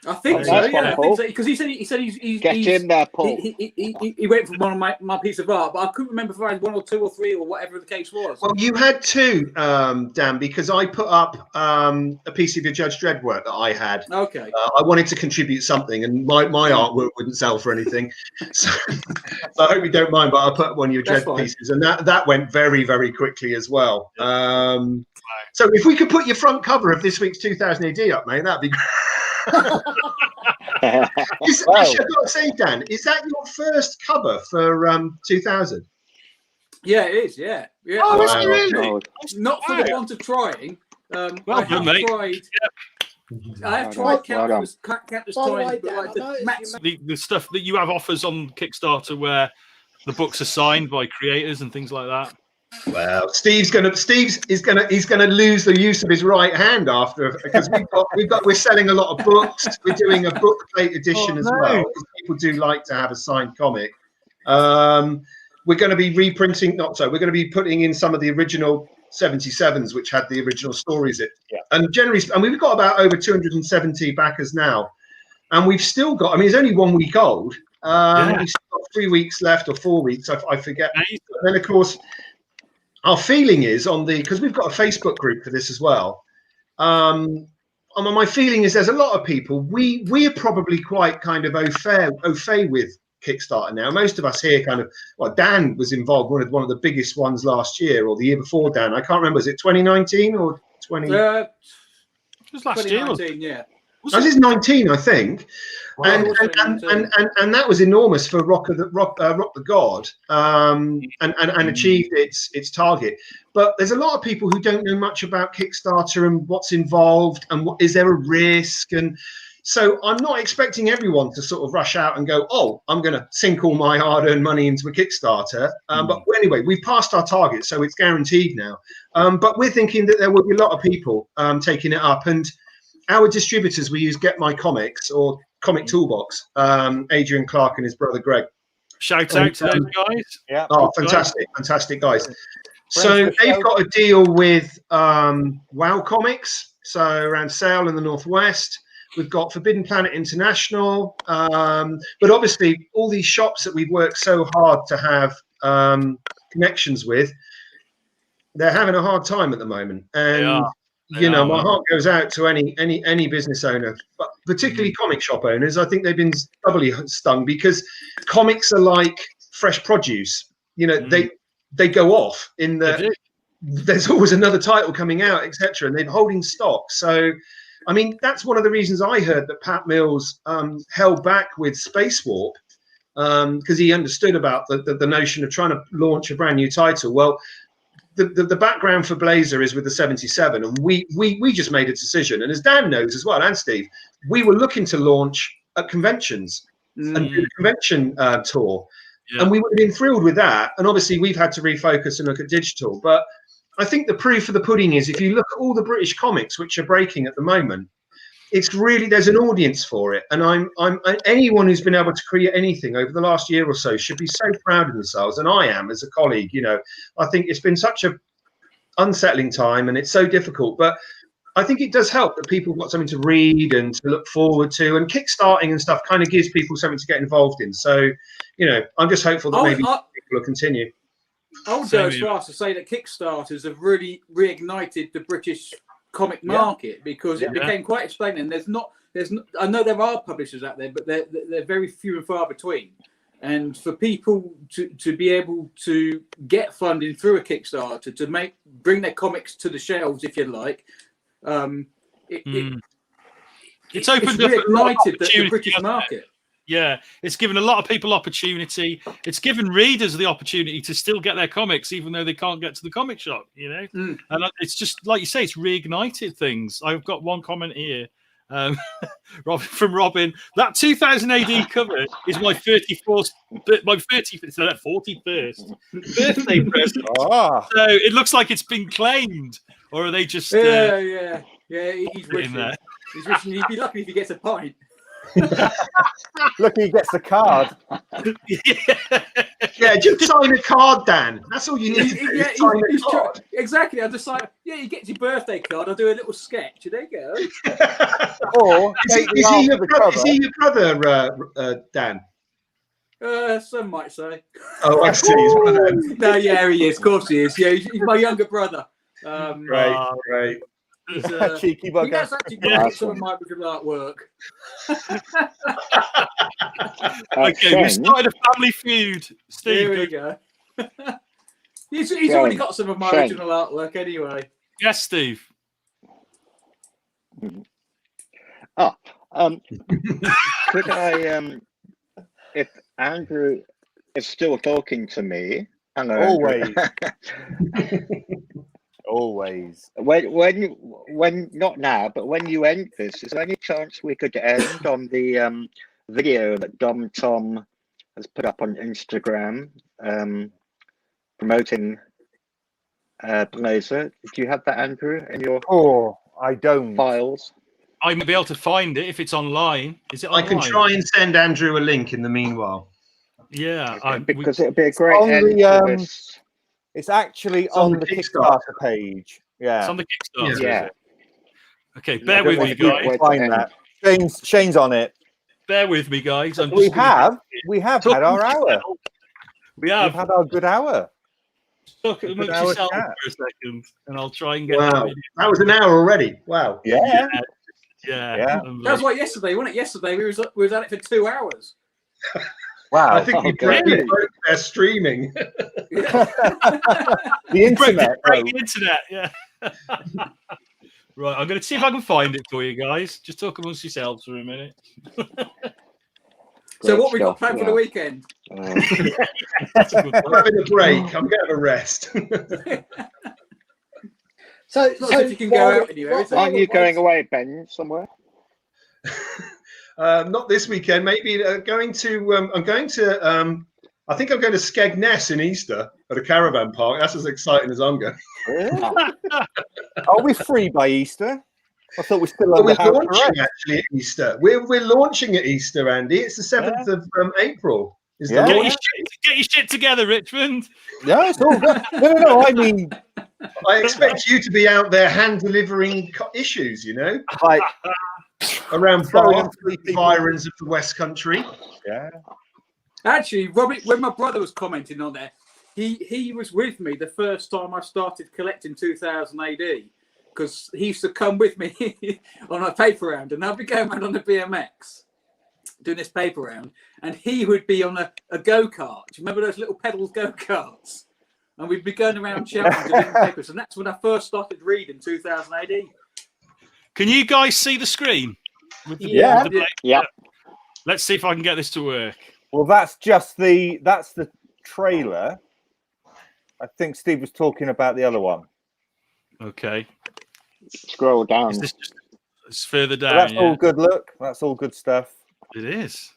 S5: I think so.
S3: Nice
S5: Yeah,
S3: one,
S5: I think so. Because he said he's
S3: Get in there, Paul.
S5: He went for one of my piece of art, but I couldn't remember if I had 1 or 2 or 3 or whatever the case was.
S4: Well, you had 2, Dan, because I put up a piece of your Judge Dredd work that I had.
S5: Okay.
S4: I wanted to contribute something, and my artwork wouldn't sell for anything. So I hope you don't mind, but I put one of your Dredd pieces, and that went very, very quickly as well. So if we could put your front cover of this week's 2000 AD up, mate, that'd be great. Actually, I've got to say, Dan, is that your first cover for 2000?
S5: Yeah, it is. Yeah.
S1: Oh, is it really?
S5: Not for the want of trying.
S1: Well done, mate.
S5: I have tried countless times, but
S1: the stuff that you have offers on Kickstarter where the books are signed by creators and things like that.
S4: Well, Steve's gonna lose the use of his right hand after, because we're selling a lot of books. We're doing a book plate edition as well. People do like to have a signed comic. We're going to be reprinting, we're going to be putting in some of the original 77s, which had the original stories. And we've got about over 270 backers now, and we've still got. I mean, it's only 1 week old. We've still got 3 weeks left or 4 weeks. I forget. And then, of course, our feeling is because we've got a Facebook group for this as well. My feeling is there's a lot of people. We are probably quite kind of au fait with Kickstarter now. Most of us here Dan was involved with one of the biggest ones last year or the year before. Dan, I can't remember. Was it 2019 or 20?
S1: It was last year.
S5: 2019, yeah.
S4: This is 19, I think.
S5: Wow,
S4: and that was enormous for Rock the God, and achieved its target. But there's a lot of people who don't know much about Kickstarter and what's involved and is there a risk. And so I'm not expecting everyone to sort of rush out and go, oh, I'm going to sink all my hard-earned money into a Kickstarter. But anyway, we've passed our target, so it's guaranteed now. But we're thinking that there will be a lot of people taking it up. And our distributors, we use Get My Comics or Comic Toolbox, Adrian Clark and his brother Greg.
S1: Shout out to those guys.
S2: Yeah.
S4: Oh, fantastic guys. So they've got a deal with Wow Comics, so around Sale in the Northwest. We've got Forbidden Planet International, but obviously all these shops that we've worked so hard to have connections with, they're having a hard time at the moment. And my heart goes out to any business owner, but particularly comic shop owners. I think they've been doubly stung because comics are like fresh produce. They go off in there's always another title coming out, etc., and they're holding stock. So, I mean, that's one of the reasons I heard that Pat Mills held back with Space Warp because he understood about the notion of trying to launch a brand new title. Well, the background for BLAZER is with the 77, and we just made a decision. And as Dan knows as well, and Steve, we were looking to launch at conventions and do the convention tour, and we would have been thrilled with that. And obviously, we've had to refocus and look at digital. But I think the proof of the pudding is if you look at all the British comics which are breaking at the moment, it's really there's an audience for it. And I'm anyone who's been able to create anything over the last year or so should be so proud of themselves. And I am as a colleague. I think it's been such a unsettling time and it's so difficult. But I think it does help that people have got something to read and to look forward to, and kickstarting and stuff kind of gives people something to get involved in. So, I'm just hopeful that maybe people will continue.
S5: I would go as far as to say that Kickstarters have really reignited the British comic market because it became quite explained. And I know there are publishers out there, but they're very few and far between. And for people to be able to get funding through a Kickstarter to bring their comics to the shelves, if you like,
S1: it's opened up
S5: reignited the British market.
S1: Yeah, it's given a lot of people opportunity. It's given readers the opportunity to still get their comics, even though they can't get to the comic shop, you know? And it's just, like you say, it's reignited things. I've got one comment here from Robin. That 2000 AD cover is my 41st birthday present. So it looks like it's been claimed. Or are they just...
S5: Yeah, he's wishing. He's wishing he'd be lucky if he gets a pint.
S2: Look, he gets the card.
S4: Yeah, just sign a card, Dan. That's all you need to do. Sign a card.
S5: Exactly. I just like, you get your birthday card. I'll do a little sketch. There you go.
S2: Or
S4: is he your brother, Dan?
S5: Some might say.
S4: Oh, I see. He's one of them.
S5: No, yeah, he is. Of course he is. Yeah, he's my younger brother.
S4: Great.
S2: Cheeky bugger.
S5: That's actually got some of my original artwork.
S1: Okay, we started a family feud. Steve,
S5: here we go. he's already got some of my original artwork anyway.
S1: Yes, Steve.
S3: Could I, if Andrew is still talking to me, hello,
S2: always. Always.
S3: When not now, but when you end this, is there any chance we could end on the video that Dom Tom has put up on Instagram, promoting BLAZER? Do you have that, Andrew, in your
S2: I don't
S3: files?
S1: I may be able to find it if it's online. Is it online?
S4: I can try and send Andrew a link in the meanwhile.
S1: Yeah,
S3: because it would be a great end to this.
S2: It's actually on the Kickstarter page. Yeah.
S1: It's on the Kickstarter.
S3: Yeah.
S1: Okay, bear with me, guys.
S2: Find that. Shane's on it.
S1: Bear with me, guys.
S2: We have had our hour.
S1: We've
S2: had our good hour.
S1: Look amongst yourself for a second, and I'll try and get.
S4: Wow, that was an hour already. Wow.
S1: Yeah.
S5: That was like yesterday, wasn't it? Yesterday we was at it for 2 hours.
S2: Wow.
S4: I think we broke their streaming.
S2: The internet.
S1: Break the internet, yeah. Right, I'm going to see if I can find it for you guys. Just talk amongst yourselves for a minute.
S5: So what we got planned for the weekend?
S4: I'm having a break. I'm getting a rest.
S6: so
S5: if you can go out anywhere.
S3: Aren't you going away, Ben, somewhere?
S4: Not this weekend. Maybe going to. I think I'm going to Skegness in Easter at a caravan park. That's as exciting as I'm going.
S2: Are we free by Easter? I thought we're still on
S4: We're launching actually at Easter. We're launching at Easter, Andy. It's the 7th of April.
S1: Get your shit together, Richmond.
S2: Yeah, it's all good. No. I mean,
S4: I expect you to be out there hand delivering issues. You know,
S2: like
S4: around Bath, environs of the West Country.
S2: Yeah.
S5: Actually, Robert, when my brother was commenting on there, he was with me the first time I started collecting 2000 AD. Because he used to come with me on a paper round, and I'd be going around on the BMX doing this paper round, and he would be on a go-kart. Do you remember those little pedals go-karts? And we'd be going around shouting different papers, and that's when I first started reading 2000 AD.
S1: Can you guys see the screen?
S2: Yeah.
S1: Let's see if I can get this to work.
S2: Well, that's the trailer. I think Steve was talking about the other one.
S1: Okay.
S3: Scroll down.
S1: Is this just, it's further down.
S2: So that's all good. Look, that's all good stuff.
S1: It is.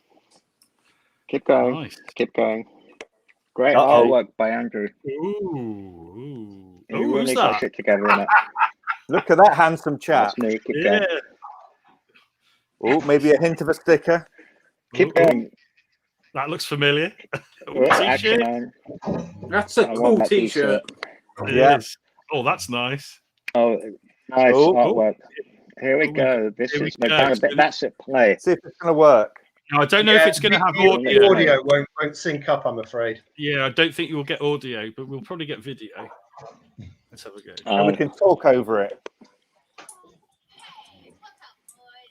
S3: Keep going.
S1: Nice.
S3: Keep going. Great artwork by Andrew.
S1: Ooh.
S3: You really got it together, innit?
S2: Look at that handsome chap.
S3: That's me. Keep going.
S2: Oh, maybe a hint of a sticker.
S3: Keep going.
S1: That looks familiar.
S3: T-shirt.
S5: That's a cool T-shirt.
S1: Yes. Oh, that's nice.
S3: Oh, nice artwork. Here we go. This is my bit. That's at play.
S2: See if it's going to work.
S1: No, I don't know if it's going to have audio.
S4: The audio won't sync up, I'm afraid.
S1: Yeah, I don't think you will get audio, but we'll probably get video. Let's have a go.
S2: And we can talk over it.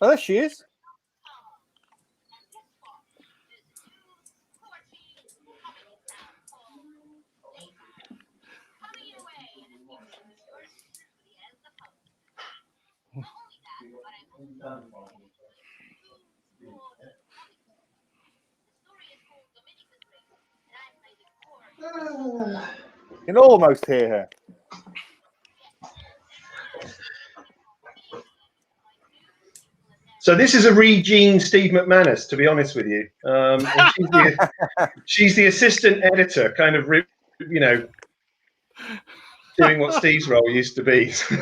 S2: Oh, there she is. You can almost hear her.
S4: So this is a re-Gene Steve MacManus, to be honest with you. And she's the assistant editor, kind of, you know, doing what Steve's role used to be.
S2: So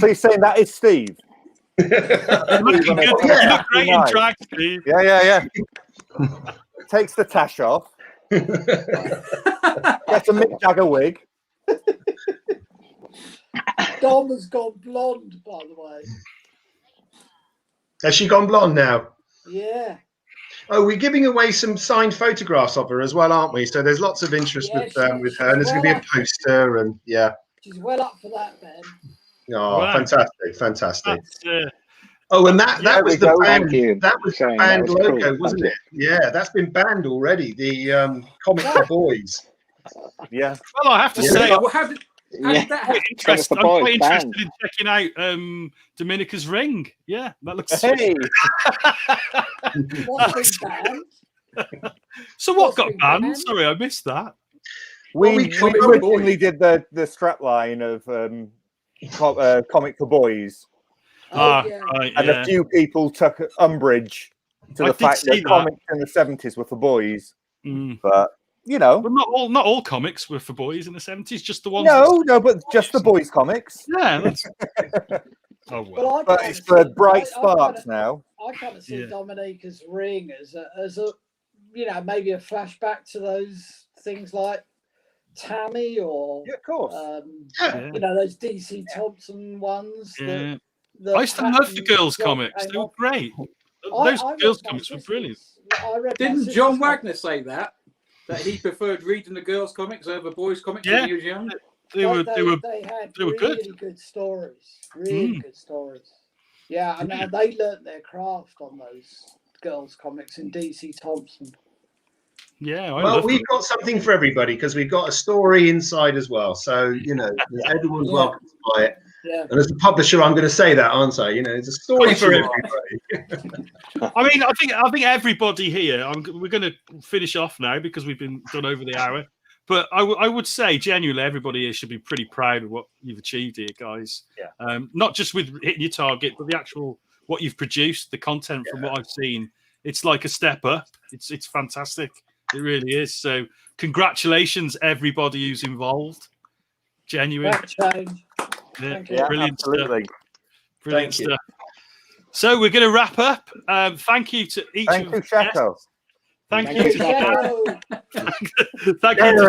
S2: you're saying that is Steve?
S1: You look great in drag, Steve.
S2: Yeah. Takes the tash off. Gets a Mick Jagger wig.
S6: Dom has gone blonde, by the way.
S4: Has she gone blonde now?
S6: Yeah.
S4: Oh, we're giving away some signed photographs of her as well, aren't we? So there's lots of interest with her, and there's going to be a poster, and yeah.
S6: She's well up for that, Ben.
S4: Oh, wow. Fantastic.
S1: That's,
S4: oh, and that was the band. That was the band logo,
S3: cool,
S4: wasn't it? Yeah, that's been banned already. The comic for boys.
S2: Yeah.
S1: Well, I have to say,
S5: how did that happen?
S1: I'm quite interested in checking out Dominica's ring. Yeah, that looks.
S2: Hey.
S6: What's been banned?
S1: So what got banned? Sorry, I missed that.
S2: We originally did the strapline of comic for boys.
S1: Right,
S2: and a few people took umbrage to the fact that comics in the 70s were for boys. But you know,
S1: but not all comics were for boys in the 70s. Just the ones.
S2: No, but just the boys' comics.
S1: Yeah. That's... oh well.
S2: But it's for bright sparks now.
S6: I kind of see Dominica's ring as a you know, maybe a flashback to those things like Tammy or
S2: of course.
S6: You know, those DC Thompson ones.
S1: Yeah. I used to love the girls' comics. They were great. Those girls' comics were brilliant.
S5: Didn't John Wagner say that he preferred reading the girls' comics over boys' comics when he was young?
S6: They had really
S1: good.
S6: Good stories. Really good stories. Yeah, and they learnt their craft on those girls' comics in DC Thompson.
S1: Yeah,
S4: well, we've got something for everybody because we've got a story inside as well. So, you know, everyone's welcome to buy it.
S6: Yeah.
S4: And as a publisher, I'm going to say that, aren't I? You know, it's a story for everybody.
S1: I mean, I think everybody here. We're going to finish off now because we've been done over the hour. But I would say, genuinely, everybody here should be pretty proud of what you've achieved here, guys.
S2: Yeah.
S1: Not just with hitting your target, but the actual what you've produced, the content from what I've seen. It's like a step up. It's fantastic. It really is. So, congratulations, everybody who's involved. Genuine. Yeah, brilliant stuff. Brilliant stuff. So we're going to wrap up. Thank you to each of the guests. Thank you to Ben. Thank you to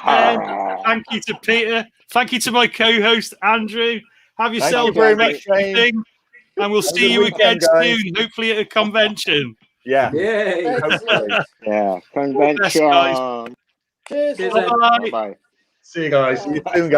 S1: Ben. Thank you to Peter. Thank you to my co-host Andrew. Have yourself
S2: very much, Shane.
S1: And we'll see you again soon, hopefully at a convention.
S2: Yeah.
S3: Yeah. Convention.
S6: Cheers.
S3: Bye.
S4: See you guys.
S2: See you soon, guys.